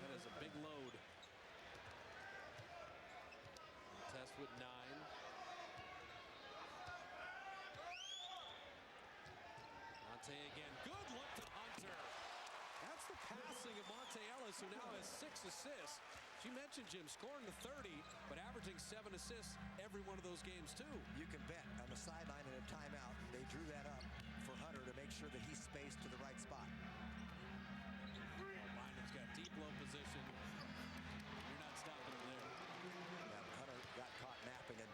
That is a big load. Test with 9. Monte again. Good look to Hunter. That's the passing of Monte Ellis, who now has 6 assists. You mentioned Jim scoring the 30, but averaging 7 assists every one of those games, too. You can bet on the sideline in a timeout, they drew that up for Hunter to make sure that he's spaced to the right spot. Bynum's got deep low position. You're not stopping him there. Yeah, Hunter got caught napping, and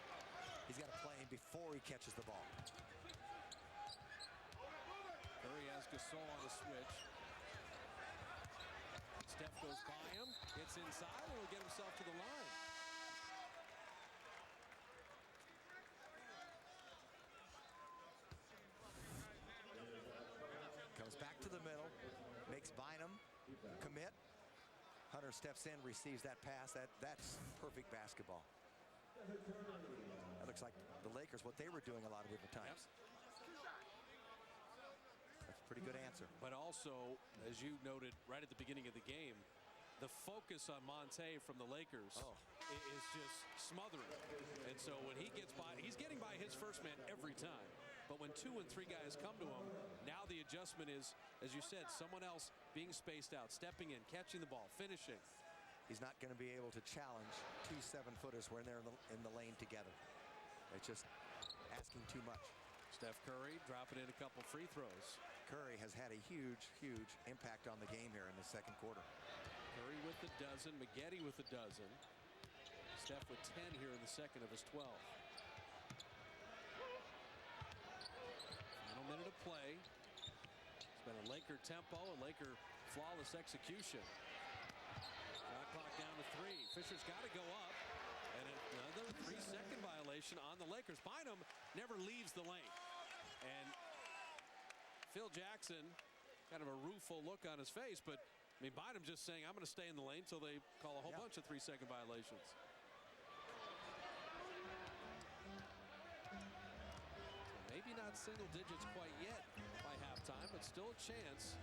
he's got to play him before he catches the ball. Curry has Gasol on a switch. Steph goes by him, gets inside, and will get himself to the line. Comes back to the middle, makes Bynum commit. Hunter steps in, receives that pass. That's perfect basketball. That looks like the Lakers, what they were doing a lot of different times. Yep. Pretty good answer. But also, as you noted right at the beginning of the game, the focus on Monte from the Lakers is just smothering. And so when he gets by, he's getting by his first man every time. But when 2 and 3 guys come to him, now the adjustment is, as you said, someone else being spaced out, stepping in, catching the ball, finishing. He's not going to be able to challenge 2 7-footers when they're in the lane together. It's just asking too much. Steph Curry dropping in a couple free throws. Curry has had a huge, huge impact on the game here in the second quarter. Curry with the dozen, Maggette with the dozen. Steph with 10 here in the second of his 12. Final minute of play. It's been a Laker tempo, a Laker flawless execution. Shot clock down to 3. Fisher's got to go up. And another 3-second violation on the Lakers. Bynum never leaves the lane. And Phil Jackson, kind of a rueful look on his face, but I mean, Bynum just saying, I'm going to stay in the lane until they call a whole bunch of 3-second violations. So maybe not single digits quite yet by halftime, but still a chance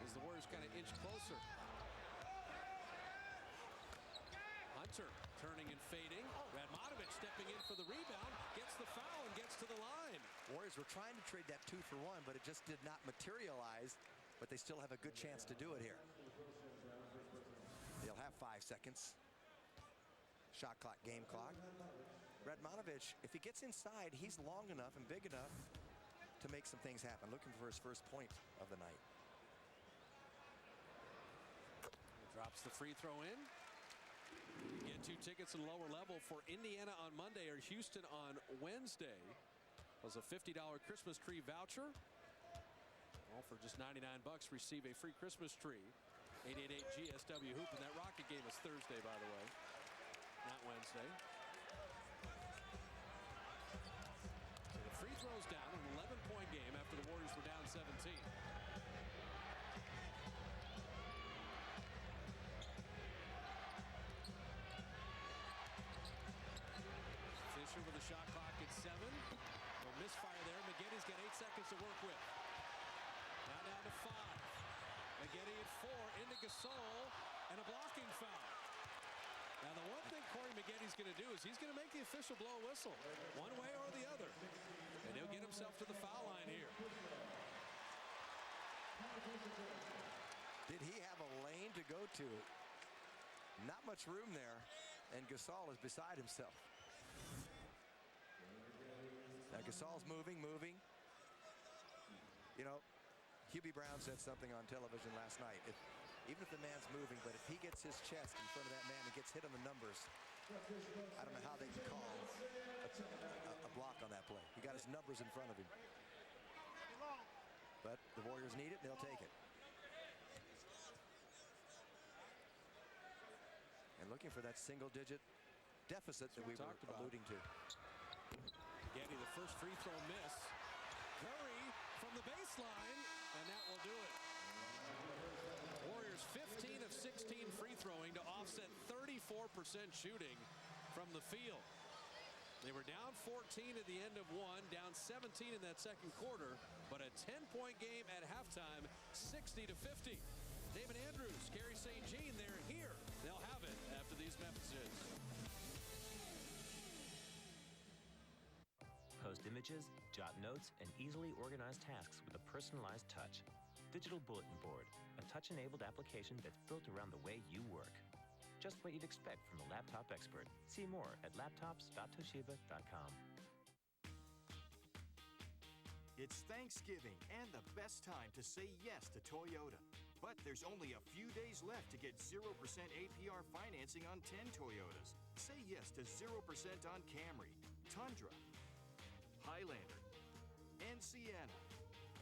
as the Warriors kind of inch closer. Hunter turning and fading. Radmanovic stepping in for the rebound, gets the foul and gets to the line. Warriors were trying to trade that 2 for 1, but it just did not materialize. But they still have a good chance to do it here. They'll have 5 seconds. Shot clock, game clock. Radmanovic, if he gets inside, he's long enough and big enough to make some things happen. Looking for his first point of the night. Drops the free throw in. You get 2 tickets in lower level for Indiana on Monday or Houston on Wednesday. Plus a $50 Christmas tree voucher. All for just $99. Receive a free Christmas tree. 888 GSW Hoop. And that Rocket game is Thursday, by the way, not Wednesday. So the free throws down, an 11-point game after the Warriors were down 17. With a shot clock at 7. No misfire there. Maggette's got 8 seconds to work with. Now down to 5. Maggette at 4. Into Gasol. And a blocking foul. Now the one thing Corey Maggette's going to do is he's going to make the official blow a whistle. One way or the other. And he'll get himself to the foul line here. Did he have a lane to go to? Not much room there. And Gasol is beside himself. Now Gasol's moving. You know, Hubie Brown said something on television last night. Even if the man's moving, but if he gets his chest in front of that man and gets hit on the numbers, I don't know how they can call a block on that play. He got his numbers in front of him. But the Warriors need it, and they'll take it. And looking for that single-digit deficit that we were alluding to. Getty, the first free throw miss. Curry from the baseline, and that will do it. Warriors 15 of 16 free throwing to offset 34% shooting from the field. They were down 14 at the end of 1, down 17 in that second quarter, but a 10-point game at halftime, 60-50. David Andrews, Gary St. Jean, they're here. They'll have it after these messages. Post images, jot notes, and easily organize tasks with a personalized touch. Digital Bulletin Board, a touch-enabled application that's built around the way you work. Just what you'd expect from the laptop expert. See more at laptops.toshiba.com. It's Thanksgiving and the best time to say yes to Toyota. But there's only a few days left to get 0% APR financing on 10 Toyotas. Say yes to 0% on Camry, Tundra, Highlander, and Sienna.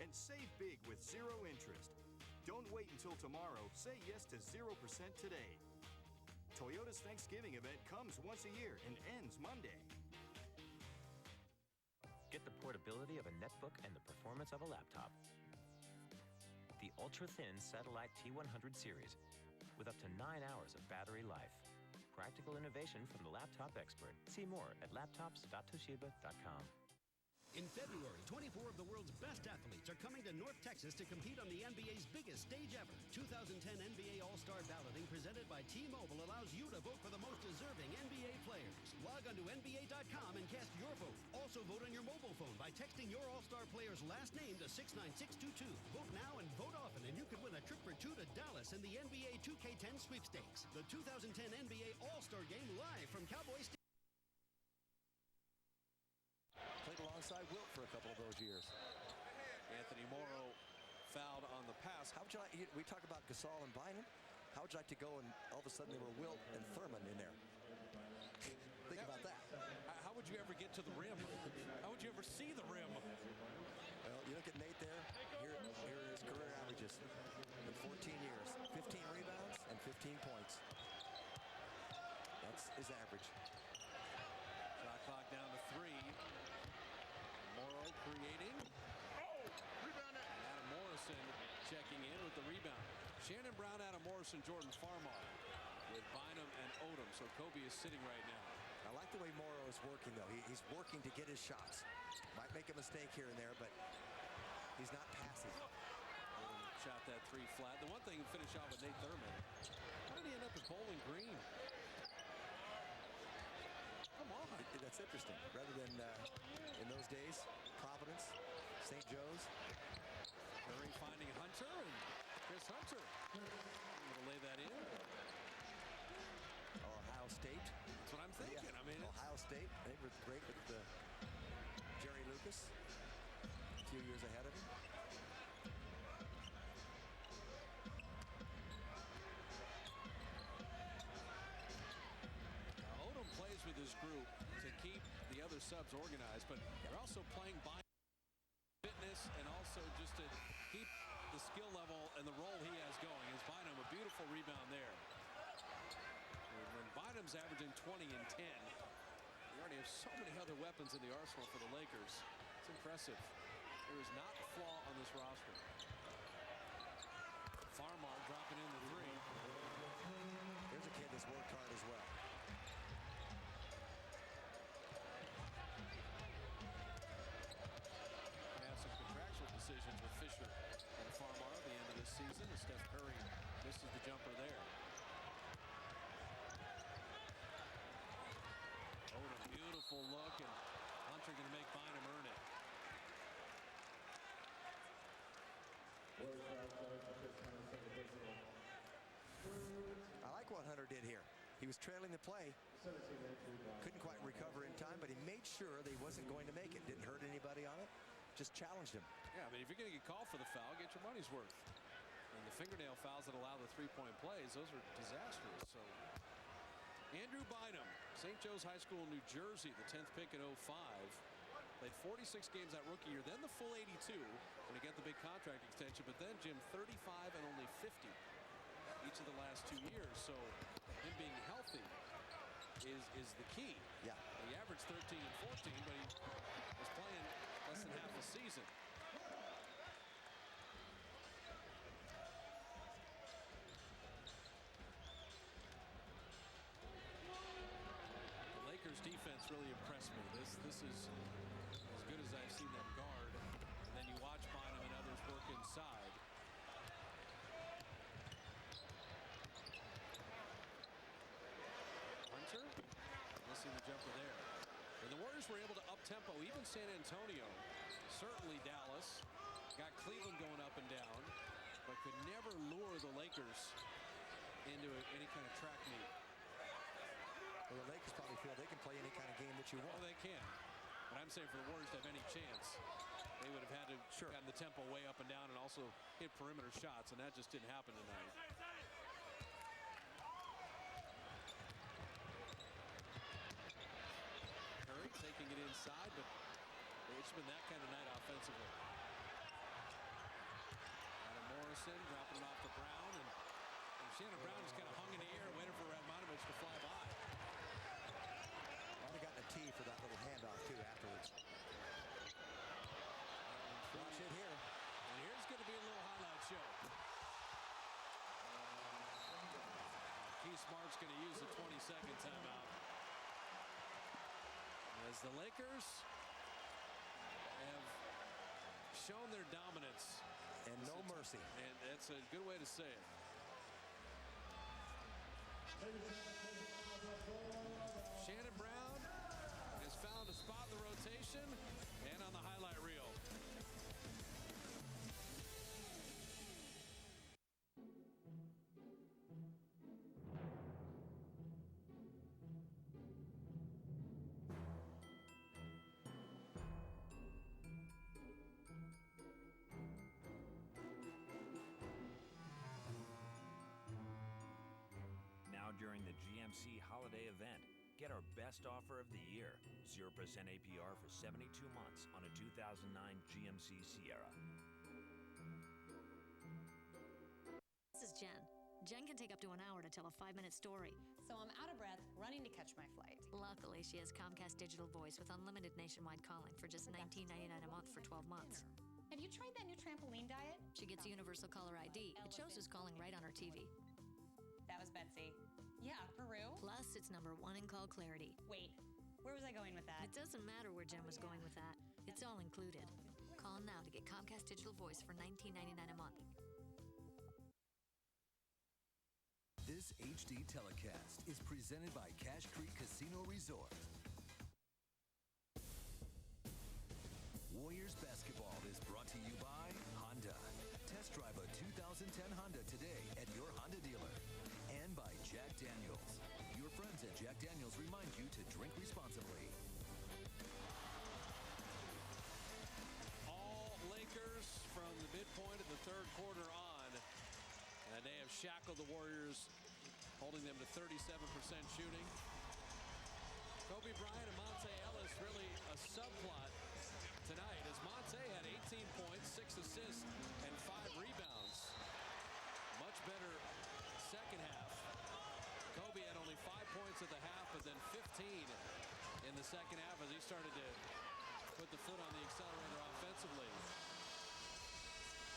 And save big with 0 interest. Don't wait until tomorrow. Say yes to 0% today. Toyota's Thanksgiving event comes once a year and ends Monday. Get the portability of a netbook and the performance of a laptop. The ultra-thin Satellite T100 series with up to 9 hours of battery life. Practical innovation from the laptop expert. See more at laptops.toshiba.com. In February, 24 of the world's best athletes are coming to North Texas to compete on the NBA's biggest stage ever. 2010 NBA All-Star Balloting presented by T-Mobile allows you to vote for the most deserving NBA players. Log on to NBA.com and cast your vote. Also vote on your mobile phone by texting your All-Star player's last name to 69622. Vote now and vote often, and you could win a trip for two to Dallas in the NBA 2K10 sweepstakes. The 2010 NBA All-Star Game live from Cowboy Stadium. Played alongside Wilt for a couple of those years. Anthony Morrow fouled on the pass. How would you like, we talk about Gasol and Bynum. How would you like to go and all of a sudden there were Wilt and Thurman in there? Think about that. How would you ever get to the rim? How would you ever see the rim? Well, you look at Nate there. Here are his career averages in 14 years. 15 rebounds and 15 points. That's his average. Shot clock down to 3. Morrow creating. Rebound it. Adam Morrison checking in with the rebound. Shannon Brown, Adam Morrison, Jordan Farmar with Bynum and Odom. So Kobe is sitting right now. I like the way Morrow is working, though. He's working to get his shots. Might make a mistake here and there, but he's not passive. Odom shot that 3 flat. The one thing to finish off with Nate Thurman. How did he end up at Bowling Green? Come on. That's interesting. Rather than in those days, Providence, St. Joe's. Curry finding Hunter, and Chris Hunter able to lay that in. Ohio State. That's what I'm thinking. Yeah. I mean, Ohio State. They were great with Jerry Lucas. A few years ahead of him. Odom plays with his group to keep the other subs organized, but they're also playing by fitness and also just to keep the skill level and the role he has going. Is Bynum a beautiful rebound there? When Bynum's averaging 20 and 10, you already have so many other weapons in the arsenal for the Lakers. It's impressive. There is not a flaw on this roster. Farmar dropping in the 3. Here's a kid that's worked hard as well. Have some contractual decisions with Fisher and Farmar at the end of this season as Steph Curry misses the jumper there. Odom, beautiful look, and Hunter going to make Bynum earn it. I like what Hunter did here. He was trailing the play. Couldn't quite recover in time, but he made sure that he wasn't going to make it. Didn't hurt anybody on it. Just challenged him. Yeah, I mean, if you're going to get called for the foul, get your money's worth. And the fingernail fouls that allow the three-point plays, those are disastrous. So, Andrew Bynum, St. Joe's High School, New Jersey, the 10th pick in 05. Played 46 games that rookie year, then the full 82 when he got the big contract extension. But then, Jim, 35 and only 50 each of the last 2 years. So, him being healthy is the key. Yeah. He averaged 13 and 14, but he was playing less than half a season. The Lakers defense really impressed me. This is as good as I've seen them guard. And then you watch Bynum and others work inside. Hunter missing the jumper there. And the Warriors were able to up-tempo even San Antonio. Certainly Dallas. Got Cleveland going up and down, but could never lure the Lakers into any kind of track meet. Well, the Lakers probably feel they can play any kind of game that you want. Oh, they can. But I'm saying for the Warriors to have any chance, they would have had to gotten the tempo way up and down and also hit perimeter shots, and that just didn't happen tonight. Curry taking it inside, but it's been that kind of night offensively. Adam Morrison dropping it off to Brown, and Shannon Brown just kind of hung in the air waiting for Radmanovich to fly by. Might have gotten a tee for that little handoff, too, afterwards. Watch it here. And here's going to be a little highlight show. Keith Smart's going to use the 20-second timeout. As the Lakers shown their dominance. And no mercy. And that's a good way to say it. Shannon Brown has found a spot in the rotation and on the highlight reel. During the GMC holiday event, get our best offer of the year, 0% APR for 72 months on a 2009 GMC Sierra. This is Jen. Jen can take up to an hour to tell a 5-minute story. So I'm out of breath, running to catch my flight. Luckily, she has Comcast Digital Voice with unlimited nationwide calling for just $19.99 a month for 12 months. Have you tried that new trampoline diet? She gets Universal Caller ID. It shows who's calling right on her TV. That was Betsy. Yeah, Peru. Plus, it's #1 in call clarity. Wait, where was I going with that? It doesn't matter where Jen was going with that. It's all included. Call now to get Comcast Digital Voice for $19.99 a month. This HD telecast is presented by Cache Creek Casino Resort. Warriors basketball is brought to you by Honda. Test drive a 2010 Honda today at your Honda dealer. And by Jack Daniels. Your friends at Jack Daniels remind you to drink responsibly. All Lakers from the midpoint of the third quarter on. And they have shackled the Warriors, holding them to 37% shooting. Kobe Bryant and Monte Ellis really a subplot tonight as Monte had 18 points, 6 assists, and 5 rebounds. Much better second half. Kobe had only 5 points at the half, but then 15 in the second half as he started to put the foot on the accelerator offensively.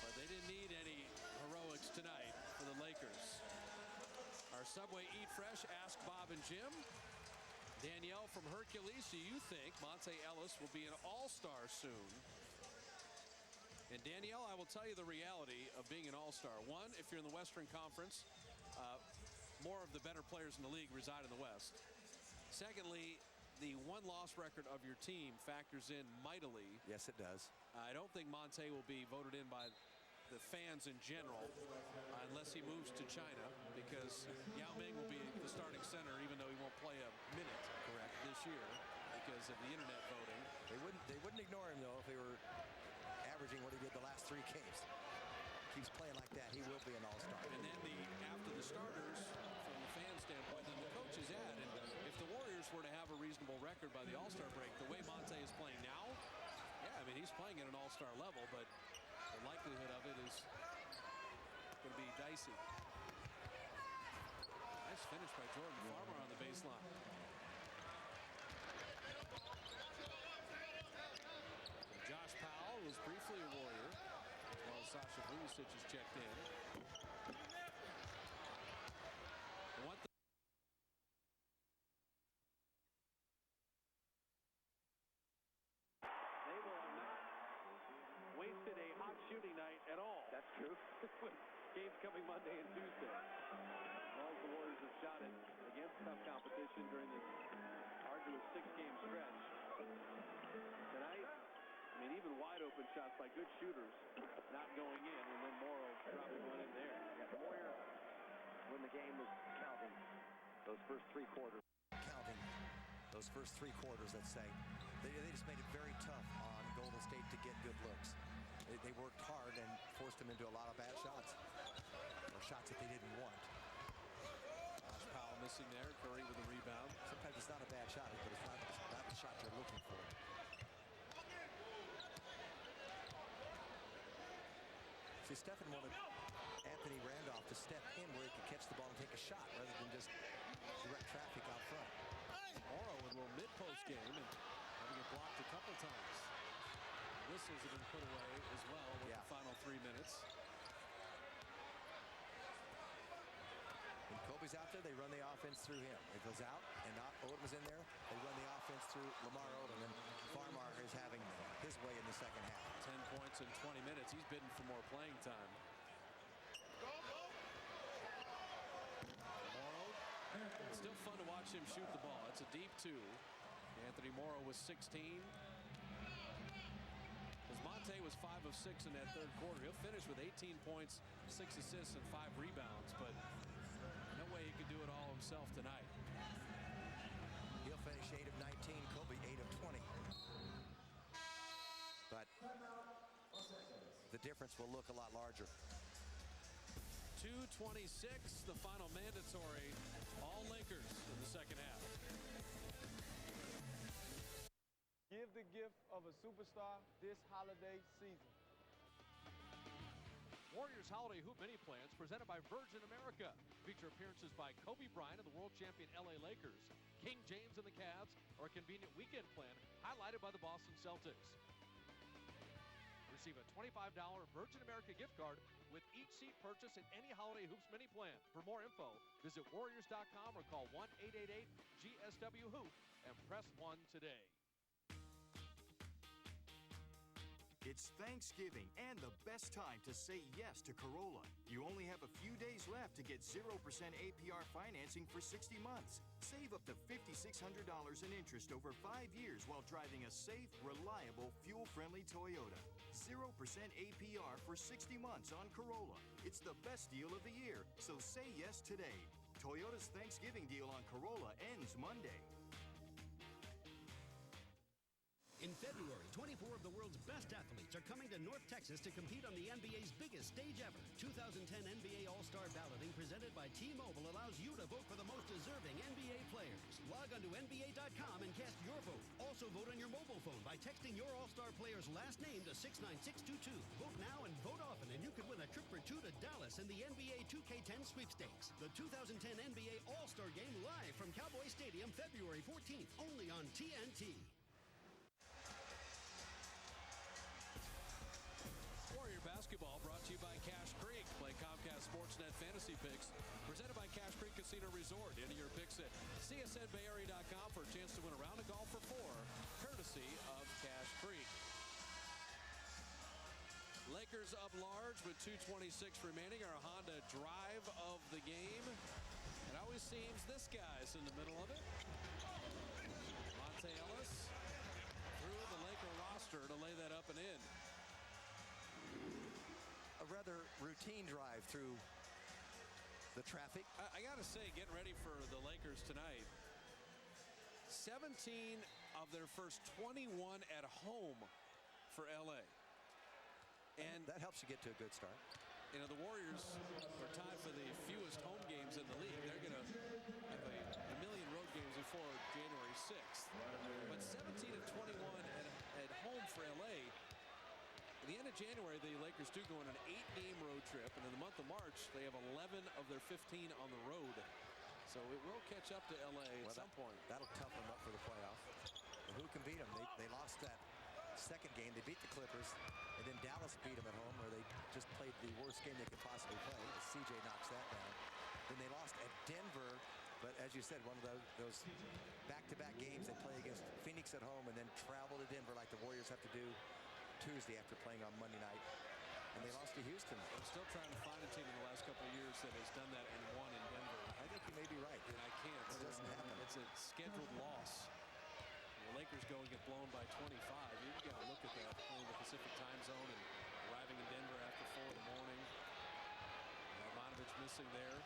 But they didn't need any heroics tonight for the Lakers. Our Subway Eat Fresh Ask Bob and Jim. Danielle from Hercules, do you think Monte Ellis will be an all-star soon? And Danielle, I will tell you the reality of being an all-star. One, if you're in the Western Conference, more of the better players in the league reside in the West. Secondly, the one-loss record of your team factors in mightily. Yes, it does. I don't think Monte will be voted in by the fans in general unless he moves to China, because Yao Ming will be the starting center even though he won't play a minute this year because of the internet voting. They wouldn't ignore him though if they were averaging what he did the last 3 games. Keeps playing like that, he will be an all-star. And then after the starters, from the fan standpoint, then the coaches add, and if the Warriors were to have a reasonable record by the all-star break, the way Monte is playing now, yeah, I mean, he's playing at an all-star level, but the likelihood of it is going to be dicey. Nice finish by Jordan Farmer on the baseline. And Josh Powell was briefly a Warrior, as well as Sasha Vujacic has checked in. They will not wasted a hot shooting night at all. That's true. Games coming Monday and Tuesday. As long as the Warriors have shot it against tough competition during this arduous 6-game stretch. Tonight, I mean, even wide open shots by good shooters not going in, and then Morrow dropping one in there. Yeah, the Warriors, when the game was counting, those first 3 quarters, let's say, they just made it very tough on Golden State to get good looks. They worked hard and forced them into a lot of bad shots, or shots that they didn't want. Josh Powell missing there. Curry with a rebound. Sometimes it's not a bad shot, but it's not the shot you're looking for. See, Stephen wanted Anthony Randolph to step in where he could catch the ball and take a shot rather than just direct traffic out front. Morrow with a little mid-post game and having it blocked a couple times. Whistles have been put away as well with the final 3 minutes. When Kobe's out there, they run the offense through him. It goes out, and Odom is in there. They run the offense through Lamar Odom, and Farmar is having his way in the second half. 10 points in 20 minutes. He's bidding for more playing time. Morrow. It's still fun to watch him shoot the ball. It's a deep 2. Anthony Morrow was 16. Monte was 5 of 6 in that third quarter. He'll finish with 18 points, 6 assists, and 5 rebounds, but no way he could do it all himself tonight. He'll finish 8 of 19. Kobe 8 of 20. But the difference will look a lot larger. 2:26, the final mandatory. All Lakers in the second half. Give the gift of a superstar this holiday season. Warriors Holiday Hoop Mini Plans presented by Virgin America. Feature appearances by Kobe Bryant and the world champion LA Lakers, King James and the Cavs, or a convenient weekend plan highlighted by the Boston Celtics. Receive a $25 Virgin America gift card with each seat purchase in any Holiday Hoops Mini Plan. For more info, visit Warriors.com or call 1-888-GSW-HOOP and press 1 today. It's Thanksgiving and the best time to say yes to Corolla. You only have a few days left to get 0% APR financing for 60 months. Save up to $5,600 in interest over 5 years while driving a safe, reliable, fuel-friendly Toyota. 0% APR for 60 months on Corolla. It's the best deal of the year, so say yes today. Toyota's Thanksgiving deal on Corolla ends Monday. In February, 24 of the world's best athletes are coming to North Texas to compete on the NBA's biggest stage ever. 2010 NBA All-Star Balloting presented by T-Mobile allows you to vote for the most deserving NBA players. Log on to NBA.com and cast your vote. Also vote on your mobile phone by texting your All-Star player's last name to 69622. Vote now and vote often, and you could win a trip for 2 to Dallas in the NBA 2K10 sweepstakes. The 2010 NBA All-Star Game live from Cowboy Stadium February 14th, only on TNT. Basketball brought to you by Cache Creek. Play Comcast Sportsnet Fantasy Picks. Presented by Cache Creek Casino Resort. Into your picks at CSNBayArea.com for a chance to win a round of golf for 4, courtesy of Cache Creek. Lakers up large with 2:26 remaining. Our Honda drive of the game. It always seems this guy's in the middle of it. Monte Ellis through the Laker roster to lay that up and in. A rather routine drive through the traffic. I got to say, getting ready for the Lakers tonight, 17 of their first 21 at home for LA. And that helps you get to a good start. You know, the Warriors are tied for the fewest home games in the league. They're going to have a million road games before January 6th. But 17 of 21 at home for LA. At the end of January, the Lakers do go on an 8-game road trip, and in the month of March, they have 11 of their 15 on the road. So it will catch up to LA at some point. That'll toughen them up for the playoff. And who can beat them? They lost that second game. They beat the Clippers, and then Dallas beat them at home, where they just played the worst game they could possibly play. CJ knocks that down. Then they lost at Denver, but as you said, one of those back-to-back games. They play against Phoenix at home and then travel to Denver like the Warriors have to do Tuesday after playing on Monday night. And they lost to Houston. I'm still trying to find a team in the last couple of years that has done that and won in Denver. I think you may be right. And I can't. It doesn't happen. It's a scheduled loss. The Lakers go and get blown by 25. You've got to look at that, playing the Pacific time zone and arriving in Denver after 4 in the morning. Ivanovic missing there.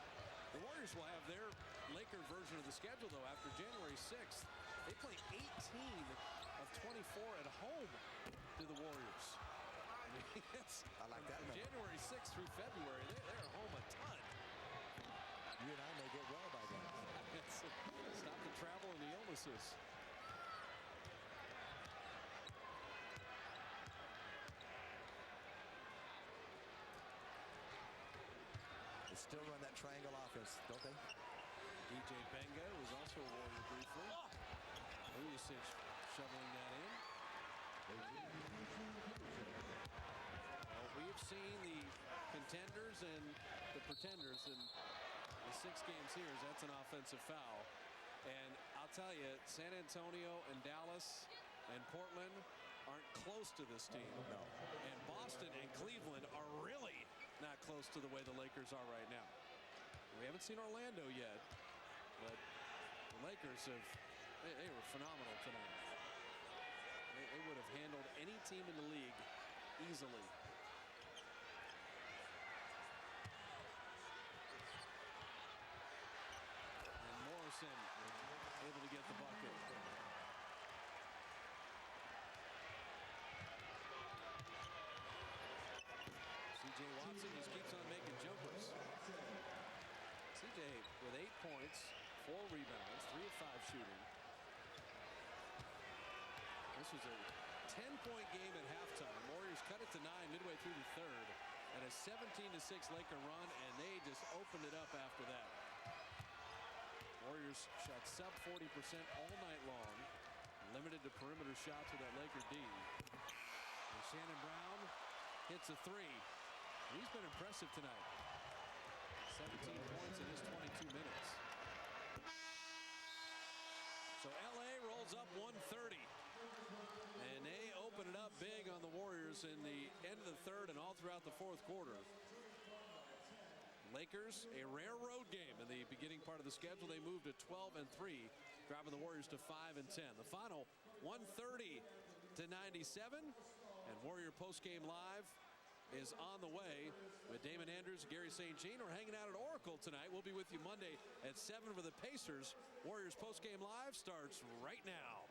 The Warriors will have their Laker version of the schedule, though, after January 6th. They play 18 of 24 at home to the Warriors. Yes. I like that number. January 6th through February, they're home a ton. You and I may get well by then. Stop the travel and the illnesses. They still run that triangle offense, don't they? DJ Benga was also a Warrior briefly. Vujicic shoveling that in. Well, we've seen the contenders and the pretenders in the 6 games here. That's an offensive foul. And I'll tell you, San Antonio and Dallas and Portland, aren't close to this team. No. And Boston and Cleveland are really not close to the way the Lakers are right now. We haven't seen Orlando yet, but the Lakers they were phenomenal tonight. They would have handled any team in the league easily. And Morrison able to get the bucket. C.J. Watson just keeps on making jumpers. C.J. with 8 points, 4 rebounds, 3 of 5 shooting. This was a 10-point game at halftime. Warriors cut it to 9 midway through the third. And a 17-6 Laker run, and they just opened it up after that. Warriors shot sub 40% all night long. Limited to perimeter shots with that Laker D. And Shannon Brown hits a 3. He's been impressive tonight. 17 points in his 22 minutes. So LA rolls up 130. And they open it up big on the Warriors in the end of the third and all throughout the fourth quarter. Lakers, a rare road game in the beginning part of the schedule. They moved to 12-3, driving the Warriors to 5-10. The final 130-97. And Warrior postgame live is on the way with Damon Andrews, Gary St. Jean. We're hanging out at Oracle tonight. We'll be with you Monday at 7 for the Pacers. Warriors postgame live starts right now.